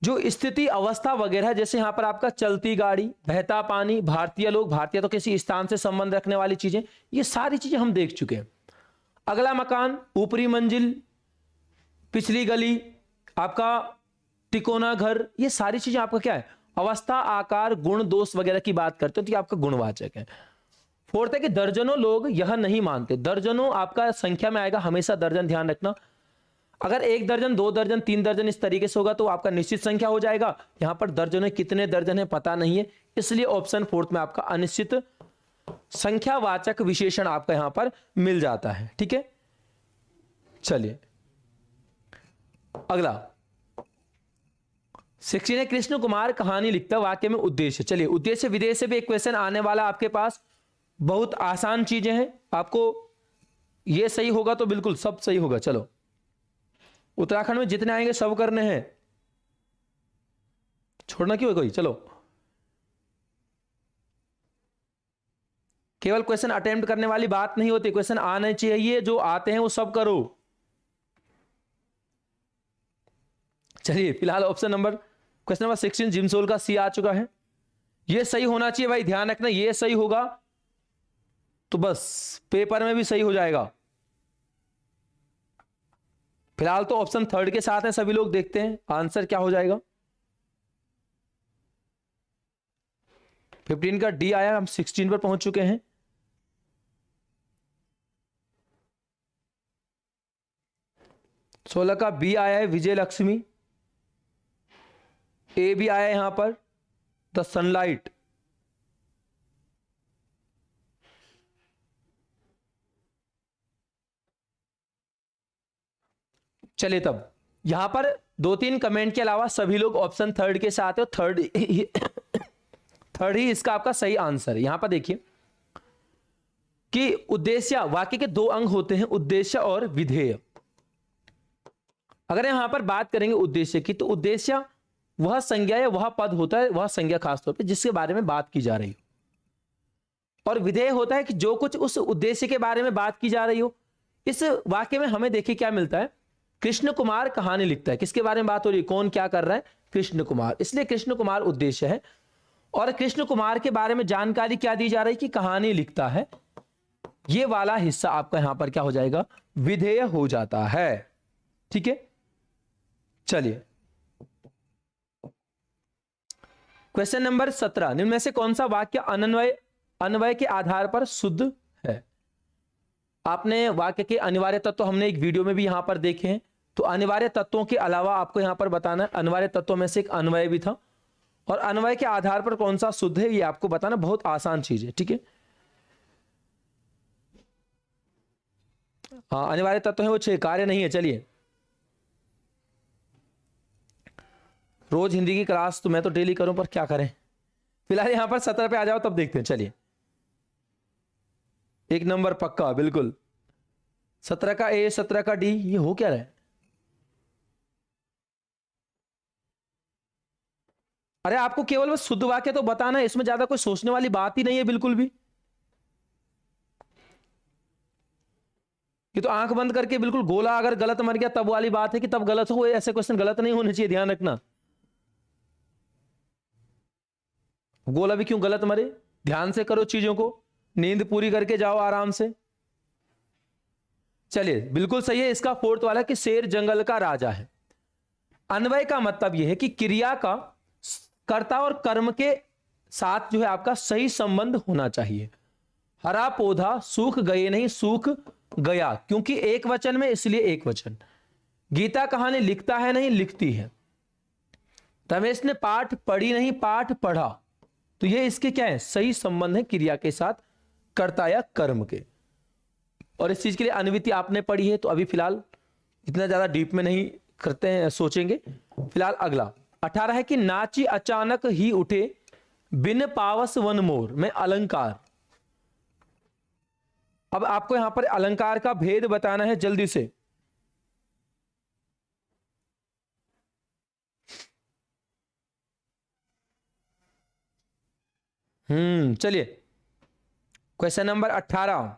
जो स्थिति अवस्था वगैरह, जैसे यहां पर आपका चलती गाड़ी, बहता पानी, भारतीय लोग, भारतीय तो किसी स्थान से संबंध रखने वाली चीजें, ये सारी चीजें हम देख चुके हैं। अगला मकान, ऊपरी मंजिल, पिछली गली, आपका तिकोना घर, ये सारी चीजें आपका क्या है, अवस्था, आकार, गुण, दोष वगैरह की बात करते हो तो ये आपका गुणवाचक है। 4 है कि दर्जनों लोग यह नहीं मानते। दर्जनों आपका संख्या में आएगा, हमेशा दर्जन ध्यान रखना। अगर 1 दर्जन, 2 दर्जन, 3 दर्जन इस तरीके से होगा तो आपका निश्चित संख्या हो जाएगा। यहां पर दर्जनों कितने दर्जन है पता नहीं है, इसलिए ऑप्शन 4 में आपका अनिश्चित संख्यावाचक विशेषण आपका यहां पर मिल जाता है। ठीक है, चलिए अगला 16 है, कृष्ण कुमार कहानी लिखता वाक्य में उद्देश्य। चलिए, उद्देश्य विदेश से भी एक क्वेश्चन आने वाला आपके पास, बहुत आसान चीजें हैं, आपको ये सही होगा तो बिल्कुल सब सही होगा। चलो, उत्तराखंड में जितने आएंगे सब करने हैं, छोड़ना क्यों है कोई। चलो, केवल क्वेश्चन अटेम्प्ट करने वाली बात नहीं होती, क्वेश्चन आने चाहिए, जो आते हैं वो सब करो। चलिए, फिलहाल ऑप्शन नंबर, क्वेश्चन नंबर 16 जिमसोल का सी आ चुका है, ये सही होना चाहिए भाई, ध्यान रखना, ये सही होगा तो बस पेपर में भी सही हो जाएगा। फिलहाल तो ऑप्शन 3 के साथ है सभी लोग, देखते हैं आंसर क्या हो जाएगा। 15 का डी आया, हम 16 पर पहुंच चुके हैं। सोलह का बी आया है, विजय लक्ष्मी। ए भी आया यहां पर, द सनलाइट। चलिए, तब यहां पर 2-3 कमेंट के अलावा सभी लोग ऑप्शन 3 के साथ है, थर्ड ही इसका आपका सही आंसर है। यहां पर देखिए कि उद्देश्य, वाक्य के 2 अंग होते हैं, उद्देश्य और विधेय। अगर यहां पर बात करेंगे उद्देश्य की, तो उद्देश्य वह संज्ञा या वह पद होता है, वह संज्ञा खासतौर पे जिसके बारे में बात की जा रही हो, और विधेय होता है कि जो कुछ उस उद्देश्य के बारे में बात की जा रही हो। इस वाक्य में हमें देखिए क्या मिलता है, कृष्ण कुमार कहानी लिखता है, किसके बारे में बात हो रही है, कौन क्या कर रहा है, कृष्ण कुमार, इसलिए कृष्ण कुमार उद्देश्य है। और कृष्ण कुमार के बारे में जानकारी क्या दी जा रही है कि कहानी लिखता है, ये वाला हिस्सा आपका यहां पर क्या हो जाएगा, विधेय हो जाता है। ठीक है, चलिए क्वेश्चन नंबर 17, निम्न में से कौन सा वाक्य अन्वय के आधार पर शुद्ध है। आपने वाक्य के अनिवार्य तत्व हमने एक वीडियो में भी यहां पर देखे हैं, तो अनिवार्य तत्वों के अलावा आपको यहां पर बताना है, अनिवार्य तत्वों में से एक अन्वय भी था, और अन्वय के आधार पर कौन सा शुद्ध है ये आपको बताना, बहुत आसान चीज है। ठीक है, हाँ, अनिवार्य तत्व है वो 6, कार्य नहीं है। चलिए, रोज हिंदी की क्लास तो मैं तो डेली करूं, पर क्या करें, फिलहाल यहां पर 17 पे आ जाओ तब देखते हैं। चलिए, 1 नंबर पक्का, बिल्कुल। 17 का ए, 17 का डी, ये हो क्या रहा है। अरे आपको केवल बस शुद्ध वाक्य तो बताना है, इसमें ज्यादा कोई सोचने वाली बात ही नहीं है बिल्कुल भी। ये तो आंख बंद करके बिल्कुल गोला अगर गलत मर गया तब वाली बात है कि तब गलत हो, ऐसे क्वेश्चन गलत नहीं होने चाहिए, ध्यान रखना। गोला भी क्यों गलत मरे, ध्यान से करो चीजों को, नींद पूरी करके जाओ आराम से। चलिए, बिल्कुल सही है इसका 4th वाला कि शेर जंगल का राजा है। अन्वय का मतलब यह है कि क्रिया का कर्ता और कर्म के साथ जो है आपका सही संबंध होना चाहिए। हरा पौधा सूख गए नहीं, सूख गया, क्योंकि एक वचन में इसलिए एक वचन। गीता कहानी लिखता है नहीं, लिखती है। रमेश ने पाठ पढ़ी नहीं, पाठ पढ़ा, तो ये इसके क्या है, सही संबंध है क्रिया के साथ, कर्ता या कर्म के। और इस चीज के लिए अनुवृत्ति आपने पढ़ी है, तो अभी फिलहाल इतना ज्यादा डीप में नहीं करते हैं, सोचेंगे। फिलहाल अगला 18 है कि नाची अचानक ही उठे बिन पावस वन मोर में अलंकार। अब आपको यहां पर अलंकार का भेद बताना है जल्दी से। चलिए, क्वेश्चन नंबर 18,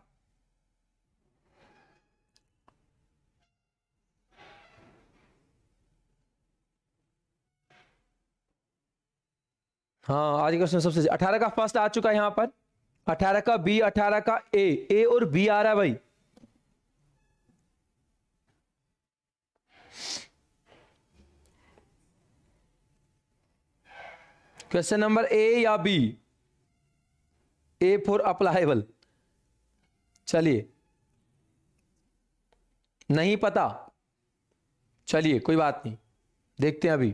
हाँ, आज का क्वेश्चन सबसे 18 का फर्स्ट आ चुका है यहां पर, 18 का बी, 18 का ए और बी आ रहा है भाई। क्वेश्चन नंबर ए या बी? A for अप्लायबल। चलिए, नहीं पता, चलिए कोई बात नहीं, देखते हैं अभी।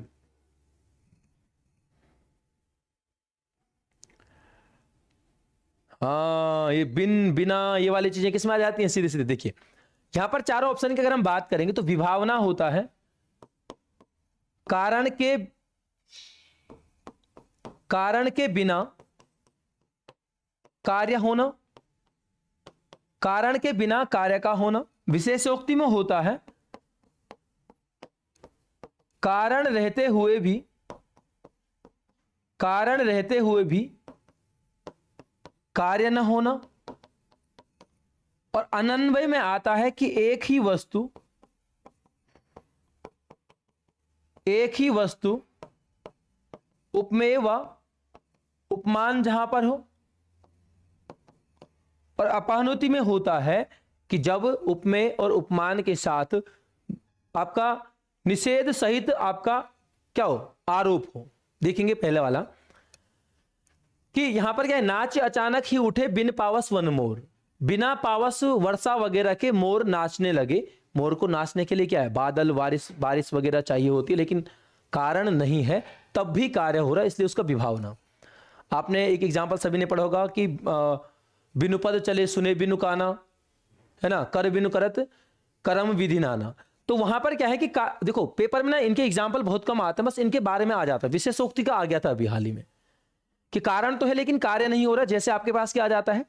हाँ, ये बिना ये वाली चीजें किसमें आ जाती हैं? सीधे सीधे देखिए, यहां पर चारों ऑप्शन की अगर हम बात करेंगे तो विभावना होता है कारण के बिना कार्य होना, कारण के बिना कार्य का होना। विशेषोक्ति में होता है कारण रहते हुए भी कार्य न होना। और अनन्वय में आता है कि एक ही वस्तु उपमेय व उपमान जहां पर हो। और अपानुति में होता है कि जब उपमेय और उपमान के साथ आपका निषेध सहित आपका क्या हो? आरोप हो। देखेंगे पहले वाला कि यहां पर क्या है, नाच अचानक ही उठे बिन पावस वन मोर। बिना पावस वर्षा वगैरह के मोर नाचने लगे। मोर को नाचने के लिए क्या है? बादल, बारिश वगैरह चाहिए होती है, लेकिन कारण नहीं है तब भी कार्य हो रहा है, इसलिए उसका विभावना। आपने एक एग्जांपल सभी ने पढ़ा होगा कि बिनु पद चले सुने बिनु काना, है ना, कर बिनु करत करम विधि नाना। तो वहां पर क्या है कि देखो पेपर में ना इनके एग्जाम्पल बहुत कम आते हैं, बस इनके बारे में आ जाता है। विशेषोक्ति का आ गया था अभी हाल ही में कि कारण तो है लेकिन कार्य नहीं हो रहा। जैसे आपके पास क्या आ जाता है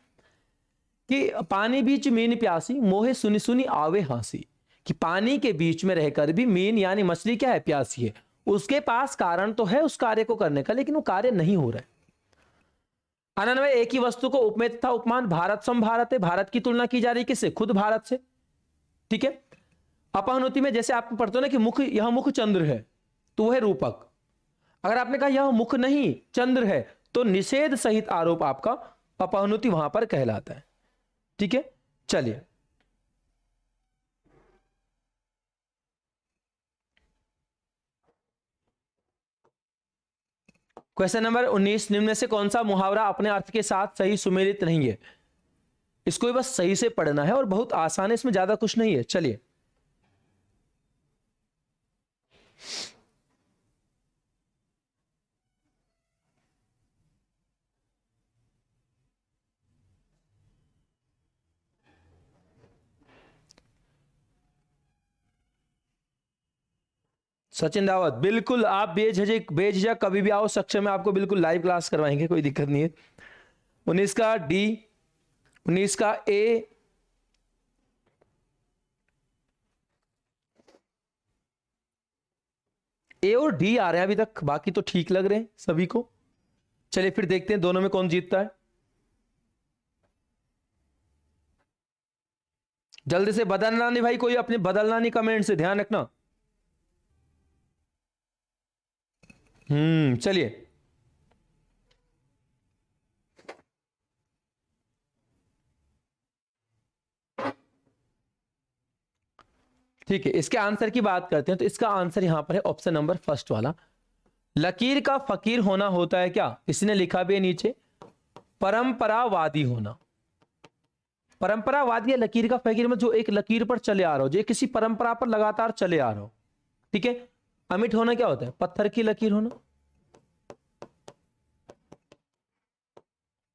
कि पानी बीच मीन प्यासी मोहे सुनी सुनी आवे हंसी, कि पानी के बीच में रहकर भी मीन यानी मछली क्या है? प्यासी है। उसके पास कारण तो है उस कार्य को करने का, लेकिन वो कार्य नहीं हो रहा है। अनन्वय, एक ही वस्तु को उपमेय तथा उपमान भारत सम भारत है। भारत की तुलना की जा रही है किससे? खुद भारत से, ठीक है। अपहनुति में जैसे आप पढ़ते हो ना कि मुख, यह मुख चंद्र है तो वह रूपक। अगर आपने कहा यह मुख नहीं चंद्र है तो निषेध सहित आरोप आपका अपहनुति वहां पर कहलाता है, ठीक है। चलिए, क्वेश्चन नंबर 19, निम्न में से कौन सा मुहावरा अपने अर्थ के साथ सही सुमेलित नहीं है? इसको भी बस सही से पढ़ना है और बहुत आसान है, इसमें ज्यादा कुछ नहीं है। चलिए, सचिन रावत, बिल्कुल आप बेझिझक कभी भी आओ, सक्षम में आपको बिल्कुल लाइव क्लास करवाएंगे, कोई दिक्कत नहीं है। 19 का डी, 19 का ए, और डी आ रहे हैं अभी तक, बाकी तो ठीक लग रहे हैं सभी को। चलिए फिर देखते हैं दोनों में कौन जीतता है। जल्दी से बदलना नहीं भाई, कोई अपने बदलना नहीं, कमेंट से ध्यान रखना। चलिए, ठीक है, इसके आंसर की बात करते हैं। तो इसका आंसर यहां पर है ऑप्शन नंबर फर्स्ट वाला। लकीर का फकीर होना होता है क्या? इसने लिखा भी है नीचे, परंपरावादी होना। परंपरावादी या लकीर का फकीर में जो एक लकीर पर चले आ रहा हो, जो किसी परंपरा पर लगातार चले आ रहा हो, ठीक है। अमिट होना क्या होता है? पत्थर की लकीर होना।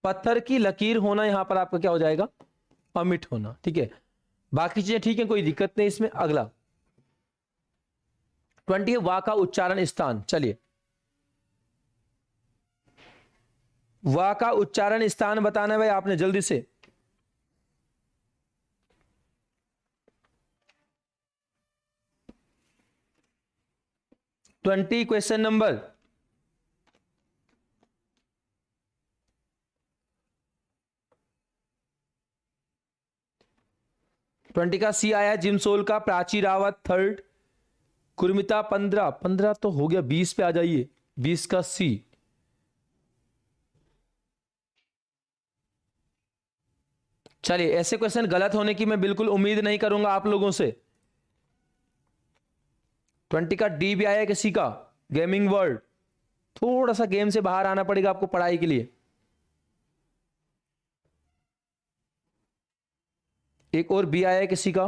पत्थर की लकीर होना यहां पर आपका क्या हो जाएगा? अमिट होना, ठीक है। बाकी चीजें ठीक है, कोई दिक्कत नहीं इसमें। अगला 20 वा का उच्चारण स्थान। चलिए, वा का उच्चारण स्थान बताना है भाई आपने जल्दी से। क्वेश्चन नंबर 20 का सी आया, जिमसोल का प्राची रावत थर्ड, कुर्मिता 15 तो हो गया, 20 पे आ जाइए, 20 का सी, चलिए, ऐसे क्वेश्चन गलत होने की मैं बिल्कुल उम्मीद नहीं करूंगा आप लोगों से। 20 का डी भी आया किसी का, गेमिंग वर्ल्ड। थोड़ा सा गेम से बाहर आना पड़ेगा आपको पढ़ाई के लिए। एक और बी आया है किसी का,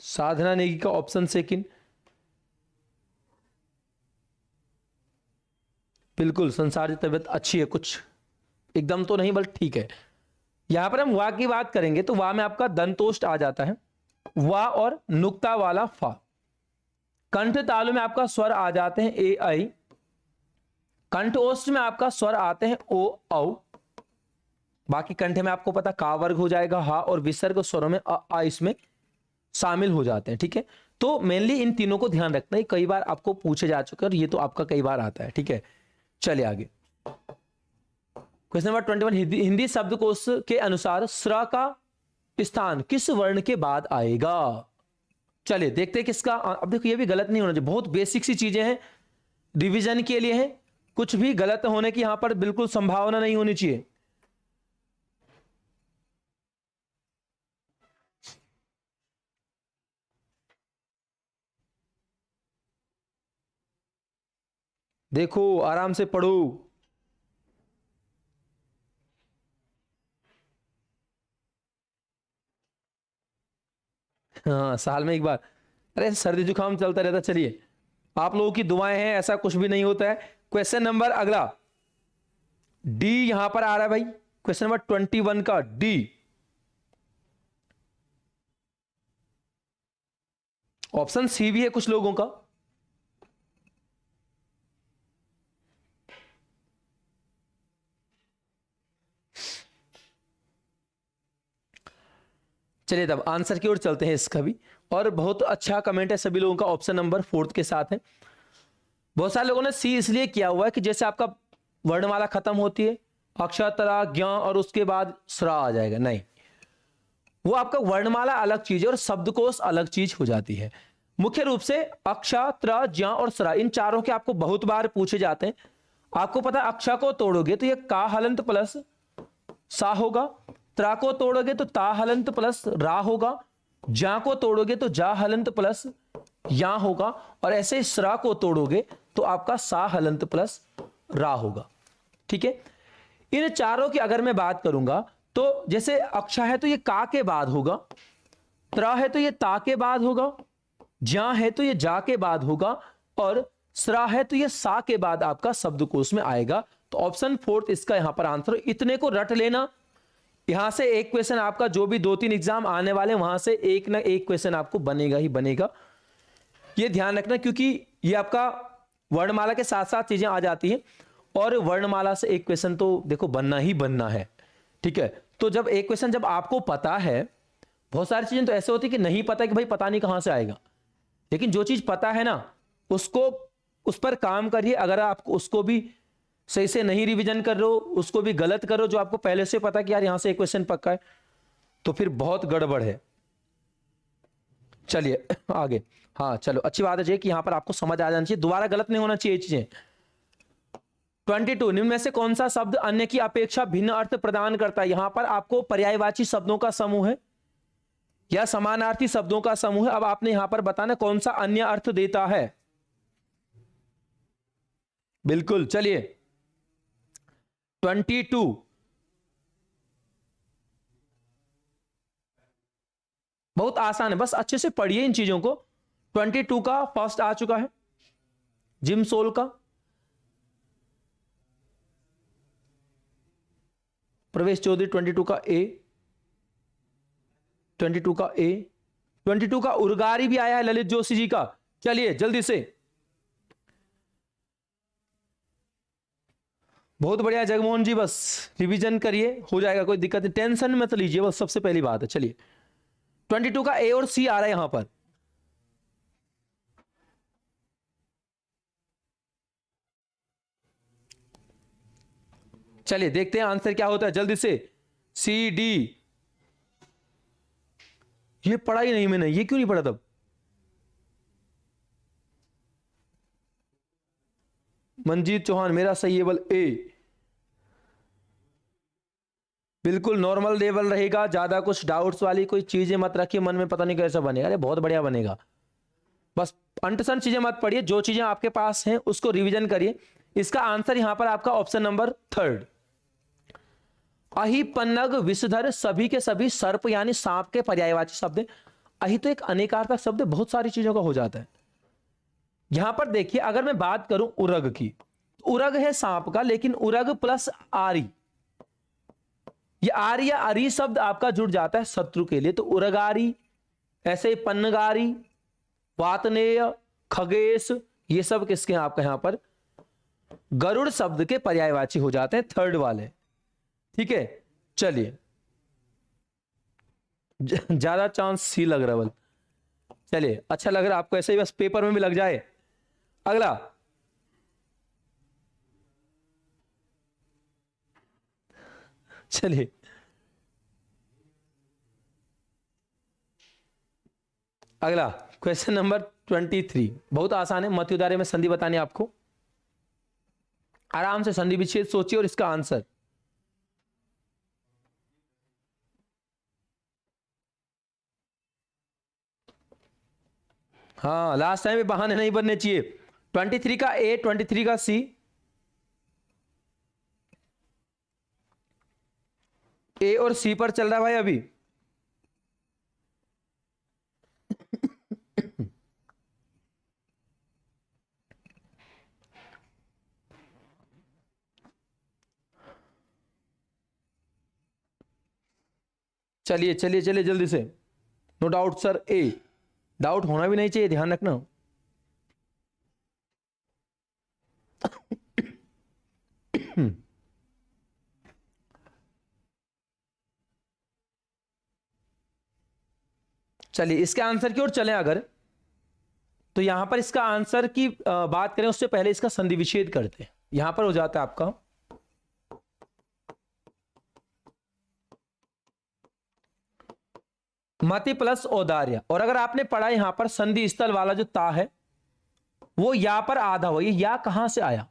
साधना नेगी का ऑप्शन सेकंड। बिल्कुल, संसार की तबीयत अच्छी है, कुछ एकदम तो नहीं बल्कि ठीक है। यहां पर हम वा की बात करेंगे तो वा में आपका दंतोष्ट आ जाता है, वा और नुक्ता वाला फा। कंठ तालु में आपका स्वर आ जाते हैं ए आई, कंठोष्ठ में आपका स्वर आते हैं ओ औ। बाकी कंठ में आपको पता का वर्ग हो जाएगा हा, और विसर्ग स्वरों में अ आ इसमें शामिल हो जाते हैं। ठीक है, तो मेनली इन तीनों को ध्यान रखना है, कई बार आपको पूछे जा चुके हैं और ये तो आपका कई बार आता है। ठीक है, चलिए आगे। क्वेश्चन नंबर 21, हिंदी शब्दकोश के अनुसार स्र का स्थान किस वर्ण के बाद आएगा? चलिए देखते हैं किसका। अब देखो, ये भी गलत नहीं होना चाहिए, बहुत बेसिक सी चीजें हैं, रिवीजन के लिए है, कुछ भी गलत होने की यहां पर बिल्कुल संभावना नहीं होनी चाहिए। देखो, आराम से पढ़ो। हाँ, साल में एक बार, अरे सर्दी जुकाम चलता रहता। चलिए, आप लोगों की दुआएं हैं, ऐसा कुछ भी नहीं होता है। क्वेश्चन नंबर अगला डी यहां पर आ रहा है भाई, क्वेश्चन नंबर 21 का डी। ऑप्शन सी भी है कुछ लोगों का। चलिए तब आंसर की ओर चलते हैं इसका भी। और बहुत अच्छा कमेंट है सभी लोगों का, ऑप्शन नंबर 4 के साथ है। बहुत सारे लोगों ने सी इसलिए किया हुआ है कि जैसे आपका वर्णमाला खत्म होती है, अक्षरा ज्ञ और उसके बाद स्रा आ जाएगा, नहीं, वो आपका वर्णमाला अलग चीज है और शब्दकोश अलग चीज हो जाती है। मुख्य रूप से अक्षर ज्ञ और स्रा, इन चारों के आपको बहुत बार पूछे जाते हैं। आपको पता है अक्षा को तोड़ोगे तो ये का हलंत प्लस सा होगा, त्रा को तोड़ोगे तो ता हलंत प्लस रा होगा, जा को तोड़ोगे तो जा हलंत प्लस या होगा, और ऐसे स्रा को तोड़ोगे तो आपका सा हलंत प्लस रा होगा। ठीक है, इन चारों की अगर मैं बात करूंगा तो जैसे अक्षा है तो ये का के बाद होगा, त्रा है तो ये ता के बाद होगा, ज्या है तो ये जा के बाद होगा, और स्रा है तो ये सा के बाद आपका शब्दकोश में आएगा। तो ऑप्शन 4 इसका यहां पर आंसर। इतने को रट लेना, यहां से एक क्वेश्चन आपका जो भी 2-3 एग्जाम आने वाले वहां से एक ना एक क्वेश्चन आपको बनेगा ही बनेगा, ये ध्यान रखना, क्योंकि ये आपका वर्णमाला के साथ साथ चीजें आ जाती हैं और वर्णमाला से एक क्वेश्चन तो देखो बनना ही बनना है। ठीक है, तो जब एक क्वेश्चन जब आपको पता है, बहुत सारी चीजें तो ऐसे होती है कि नहीं पता कि भाई पता नहीं कहां से आएगा, लेकिन जो चीज पता है ना उसको, उस पर काम करिए। अगर आप उसको भी सही से नहीं रिवीजन कर रहे हो, उसको भी गलत करो, जो आपको पहले से पता कि यार यहां से एक क्वेश्चन पक्का है, तो फिर बहुत गड़बड़ है। चलिए आगे। हाँ चलो, अच्छी बात है कि यहां पर आपको समझ आ जाना चाहिए, दोबारा गलत नहीं होना चाहिए चीजें। 22, निम्न में से कौन सा शब्द अन्य की अपेक्षा भिन्न अर्थ प्रदान करता है? यहां पर आपको पर्यायवाची शब्दों का समूह है या समानार्थी शब्दों का समूह है। अब आपने यहां पर बताना कौन सा अन्य अर्थ देता है। बिल्कुल, चलिए 22, बहुत आसान है, बस अच्छे से पढ़िए इन चीजों को। 22 का फर्स्ट आ चुका है, जिम सोल का, प्रवेश चौधरी 22 का ए, 22 का ए, 22 का उर्गारी भी आया है ललित जोशी जी का। चलिए जल्दी से, बहुत बढ़िया जगमोहन जी, बस रिवीजन करिए, हो जाएगा, कोई दिक्कत नहीं, टेंशन मत लीजिए, बस सबसे पहली बात है। चलिए 22 का ए और सी आ रहा है यहां पर। चलिए देखते हैं आंसर क्या होता है जल्दी से। सी डी, ये पढ़ा ही नहीं मैंने, ये क्यों नहीं पढ़ा तब? मंजीत चौहान, मेरा सही है बल ए। बिल्कुल नॉर्मल लेवल रहेगा, ज्यादा कुछ डाउट्स वाली कोई चीजें मत रखिए मन में, पता नहीं कैसा बनेगा। अरे बहुत बढ़िया बनेगा, बस अंटसन चीजें मत पढ़िए, जो चीजें आपके पास हैं उसको रिवीजन करिए। इसका आंसर यहां पर आपका ऑप्शन नंबर 3। अहि, पन्नग, विषधर सभी के सभी सर्प यानी सांप के पर्यायवाची शब्द है। अहि तो एक अनेकार्थक शब्द है, बहुत सारी चीजों का हो जाता है। यहां पर देखिए, अगर मैं बात करूं उरग की, उरग है सांप का, लेकिन उरग प्लस आरी, ये आरी या अरी शब्द आपका जुड़ जाता है शत्रु के लिए, तो उरगारी, ऐसे ही पन्नगारी, वातनेय, खगेश, ये सब किसके हैं आपका यहां पर गरुड़ शब्द के पर्यायवाची हो जाते हैं, 3rd वाले। ठीक है, चलिए ज्यादा चांस सी लग रहा है बल, चलिए अच्छा लग रहा है आपको, ऐसे ही बस पेपर में भी लग जाए। अगला, चलिए अगला क्वेश्चन नंबर 23, बहुत आसान है। मत्युदारे में संधि बताने आपको, आराम से संधि विच्छेद सोचिए और इसका आंसर। हाँ, लास्ट टाइम बहाने नहीं बनने चाहिए। 23 का ए, 23 का सी, ए और सी पर चल रहा है भाई अभी। चलिए चलिए चलिए जल्दी से, नो डाउट सर ए, डाउट होना भी नहीं चाहिए, ध्यान रखना। चलिए इसके आंसर की ओर चलें अगर, तो यहां पर इसका आंसर की बात करें उससे पहले इसका संधि विच्छेद करते हैं। यहां पर हो जाता है आपका मति प्लस औदार्य, और अगर आपने पढ़ा यहां पर संधि स्थल वाला जो ता है वो या पर आधा हो, ये या कहां से आया,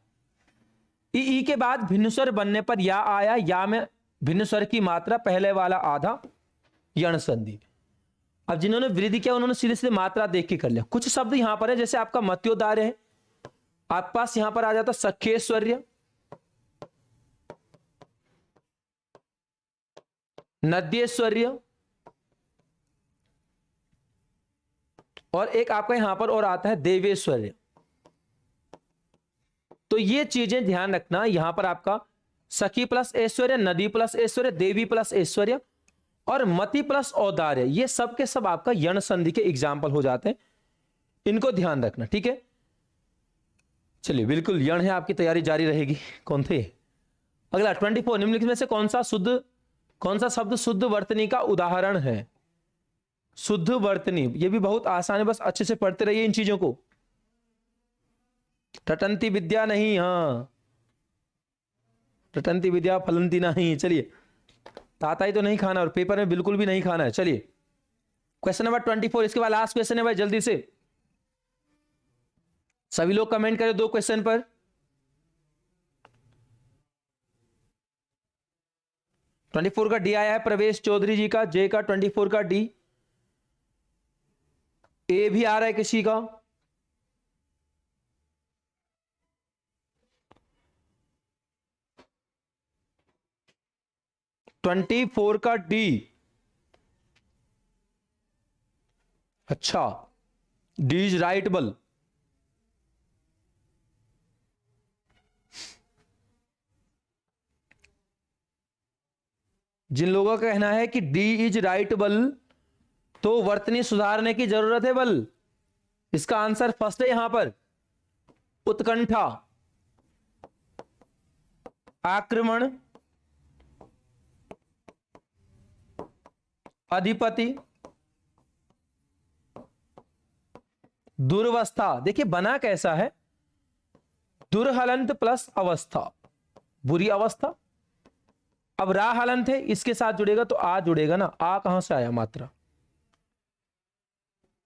ई के बाद भिन्न स्वर बनने पर या आया, या में भिन्न स्वर की मात्रा, पहले वाला आधा, यण संधि। अब जिन्होंने वृद्धि किया उन्होंने सीधे सीधे मात्रा देख के कर लिया। कुछ शब्द यहां पर है, जैसे आपका मत्योदार्य है, आपके पास यहां पर आ जाता सख्येश्वर्य, नद्येश्वर्य, और एक आपका यहां पर और आता है देवेश्वर्य। तो ये चीजें ध्यान रखना, यहां पर आपका सखी प्लस ऐश्वर्य, नदी प्लस ऐश्वर्य, देवी प्लस ऐश्वर्य और मति प्लस औदार्य, ये सब के सब आपका यण संधि के एग्जाम्पल हो जाते हैं, इनको ध्यान रखना। ठीक है, चलिए बिल्कुल यण है, आपकी तैयारी जारी रहेगी। कौन थे अगला? 24, निम्नलिखित में से कौन सा शब्द शुद्ध वर्तनी का उदाहरण है? शुद्ध वर्तनी, ये भी बहुत आसान है, बस अच्छे से पढ़ते रहिए इन चीजों को। रटंती विद्या नहीं, हाँ रटंती विद्या फलंती नहीं। चलिए, ताताई तो नहीं खाना और पेपर में बिल्कुल भी नहीं खाना है। चलिए क्वेश्चन नंबर 24, इसके बाद लास्ट क्वेश्चन है भाई, जल्दी से सभी लोग कमेंट करें 2 क्वेश्चन पर। ट्वेंटी 24 का डी आया है प्रवेश चौधरी जी का, जे का 24 का डी, ए भी आ रहा है किसी का, ट्वेंटी 24 का डी। अच्छा, डी इज राइट बल। जिन लोगों का कहना है कि डी इज राइट बल, तो वर्तनी सुधारने की जरूरत है बल। इसका आंसर फर्स्ट है यहां पर, उत्कंठा, आक्रमण, अधिपति, दुर्वस्था। देखिए बना कैसा है, दुर्हलंत प्लस अवस्था, बुरी अवस्था। अब रा हलंत है, इसके साथ जुड़ेगा तो आ जुड़ेगा ना, आ कहां से आया मात्रा।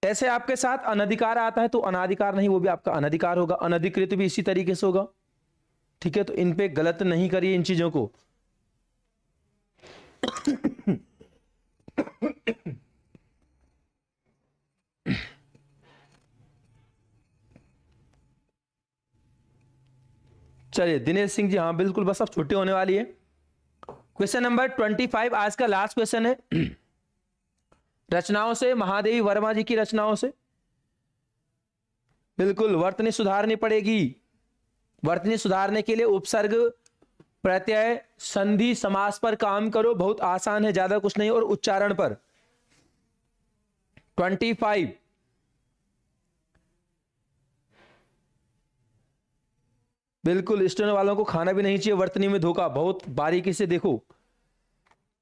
ऐसे आपके साथ अनधिकार आता है तो अनाधिकार नहीं, वो भी आपका अनधिकार होगा। अनधिकृत भी इसी तरीके से होगा। ठीक है, तो इन पे गलत नहीं करिए इन चीजों को। चलिए दिनेश सिंह जी, हाँ बिल्कुल, बस अब छुट्टी होने वाली है। क्वेश्चन नंबर 25 आज का लास्ट क्वेश्चन है। रचनाओं से, महादेवी वर्मा जी की रचनाओं से बिल्कुल वर्तनी सुधारनी पड़ेगी। वर्तनी सुधारने के लिए उपसर्ग, प्रत्यय, संधि, समास पर काम करो, बहुत आसान है, ज्यादा कुछ नहीं, और उच्चारण पर। 25 बिल्कुल, स्टूडेंट वालों को खाना भी नहीं चाहिए वर्तनी में धोखा, बहुत बारीकी से देखो।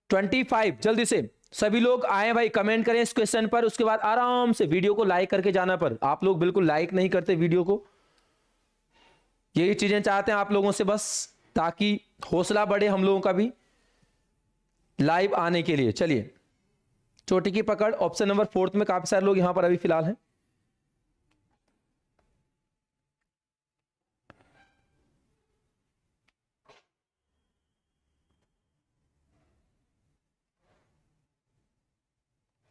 25 जल्दी से सभी लोग आए भाई, कमेंट करें इस क्वेश्चन पर, उसके बाद आराम से वीडियो को लाइक करके जाना। पर आप लोग बिल्कुल लाइक नहीं करते वीडियो को, यही चीजें चाहते हैं आप लोगों से बस, ताकि हौसला बढ़े हम लोगों का भी लाइव आने के लिए। चलिए, चोटी की पकड़ ऑप्शन नंबर 4 में काफी सारे लोग यहां पर अभी फिलहाल हैं।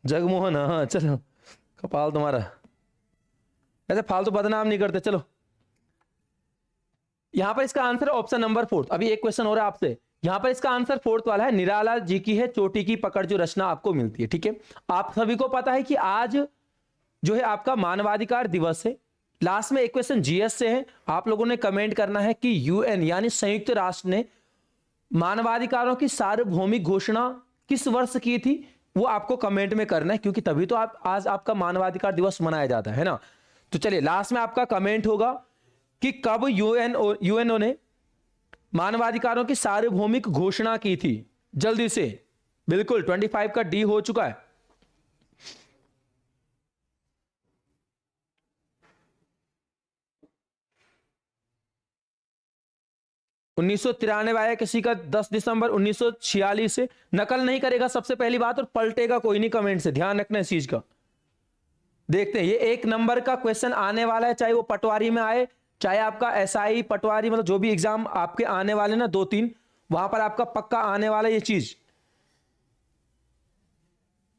जगमोहन, हाँ चलो, कपाल तुम्हारा, ऐसे फालतू बदनाम नहीं करते। चलो, यहां पर इसका आंसर ऑप्शन नंबर 4। अभी एक क्वेश्चन हो रहा है आपसे, यहां पर इसका आंसर 4 वाला है। निराला जी की है चोटी की पकड़, जो रचना आपको मिलती है। ठीक है, आप सभी को पता है कि आज जो है आपका मानवाधिकार दिवस है। लास्ट में एक क्वेश्चन जीएस से है, आप लोगों ने कमेंट करना है कि यूएन यानी संयुक्त राष्ट्र ने मानवाधिकारों की सार्वभौमिक घोषणा किस वर्ष की थी, वो आपको कमेंट में करना है, क्योंकि तभी तो आज आपका मानवाधिकार दिवस मनाया जाता है ना। तो चलिए, लास्ट में आपका कमेंट होगा कि कब यूएनओ ने मानवाधिकारों की सार्वभौमिक घोषणा की थी। जल्दी से, बिल्कुल 25 का डी हो चुका है। $1993 आया किसी का 10 दिसंबर 1946 से। नकल नहीं करेगा सबसे पहली बात, और पलटेगा कोई नहीं कमेंट से, ध्यान रखना इस चीज का। देखते हैं, ये 1 नंबर का क्वेश्चन आने वाला है, चाहे वो पटवारी में आए, चाहे आपका एसआई पटवारी, मतलब जो भी एग्जाम आपके आने वाले ना 2-3, वहां पर आपका पक्का आने वाला ये चीज।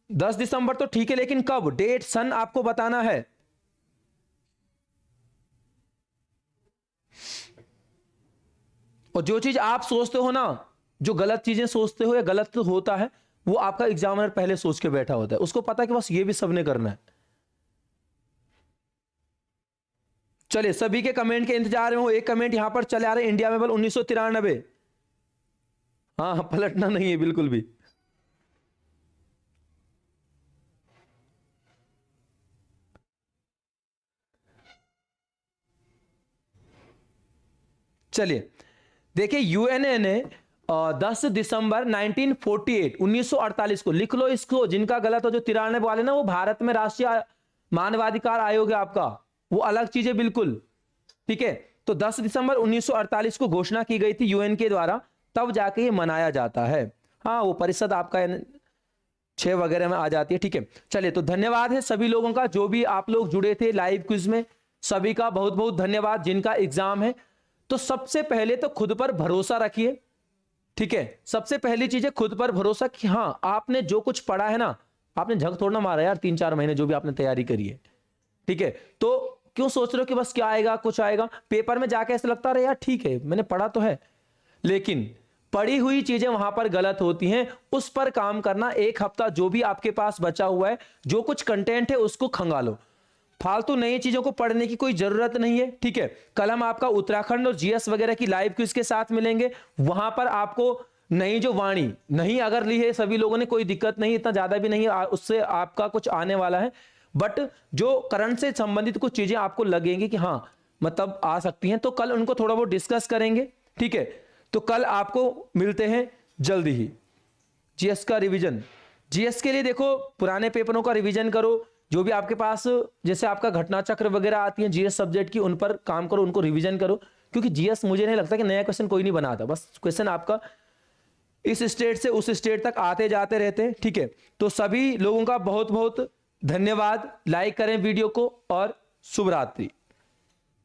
10 दिसंबर तो ठीक है, लेकिन कब, डेट, सन आपको बताना है। और जो चीज आप सोचते हो ना, जो गलत चीजें सोचते हो या गलत होता है, वो आपका एग्जामिनर पहले सोच के बैठा होता है, उसको पता है कि बस ये भी सबने करना है। चलिए, सभी के कमेंट के इंतजार में हो। एक कमेंट यहां पर चले आ रहे, इंडिया में बल 1993। हाँ, पलटना नहीं है बिल्कुल भी। चलिए देखिए, यूएनए ने 10 दिसंबर 1948 को, लिख लो इसको, जिनका गलत हो, जो 93 वाले ना, वो भारत में राष्ट्रीय मानवाधिकार आयोग है आपका, वो अलग चीज है बिल्कुल। ठीक है, तो 10 दिसंबर 1948 को घोषणा की गई थी यूएन के द्वारा, तब जाके ये मनाया जाता है। हाँ, वो परिषद आपका 6 वगैरह में आ जाती है। ठीक है, चलिए, तो धन्यवाद है सभी लोगों का, जो भी आप लोग जुड़े थे लाइव क्विज में, सभी का बहुत बहुत धन्यवाद। जिनका एग्जाम है, तो सबसे पहले तो खुद पर भरोसा रखिए। ठीक है, सबसे पहली चीज है खुद पर भरोसा, कि हाँ आपने जो कुछ पढ़ा है ना, आपने झक थोड़ा ना मारा यार, 3-4 महीने जो भी आपने तैयारी करी है। ठीक है, तो क्यों सोच रहे हो कि बस क्या आएगा, कुछ आएगा पेपर में जाके, ऐसा लगता रहे यार ठीक है मैंने पढ़ा तो है, लेकिन पढ़ी हुई चीजें वहां पर गलत होती हैं, उस पर काम करना। 1 हफ्ता जो भी आपके पास बचा हुआ है, जो कुछ कंटेंट है उसको खंगालो, फालतू नई चीजों को पढ़ने की कोई जरूरत नहीं है। ठीक है, कल हम आपका उत्तराखंड और जीएस वगैरह की लाइव क्विज के साथ मिलेंगे, वहां पर आपको नई जो वाणी नहीं अगर ली है सभी लोगों ने, कोई दिक्कत नहीं, इतना ज्यादा भी नहीं, उससे आपका कुछ आने वाला है, बट जो करंट से संबंधित कुछ चीजें आपको लगेंगी कि हाँ मतलब आ सकती हैं, तो कल उनको थोड़ा बहुत डिस्कस करेंगे। ठीक है, तो कल आपको मिलते हैं जल्दी ही। जीएस का रिवीजन, जीएस के लिए देखो पुराने पेपरों का रिवीजन करो, जो भी आपके पास जैसे आपका घटना चक्र वगैरह आती है जीएस सब्जेक्ट की, उन पर काम करो, उनको रिवीजन करो, क्योंकि जीएस मुझे नहीं लगता कि नया क्वेश्चन कोई नहीं बनाता, बस क्वेश्चन आपका इस स्टेट से उस स्टेट तक आते जाते रहते हैं। ठीक है, तो सभी लोगों का बहुत बहुत धन्यवाद। लाइक करें वीडियो को और शुभ रात्रि।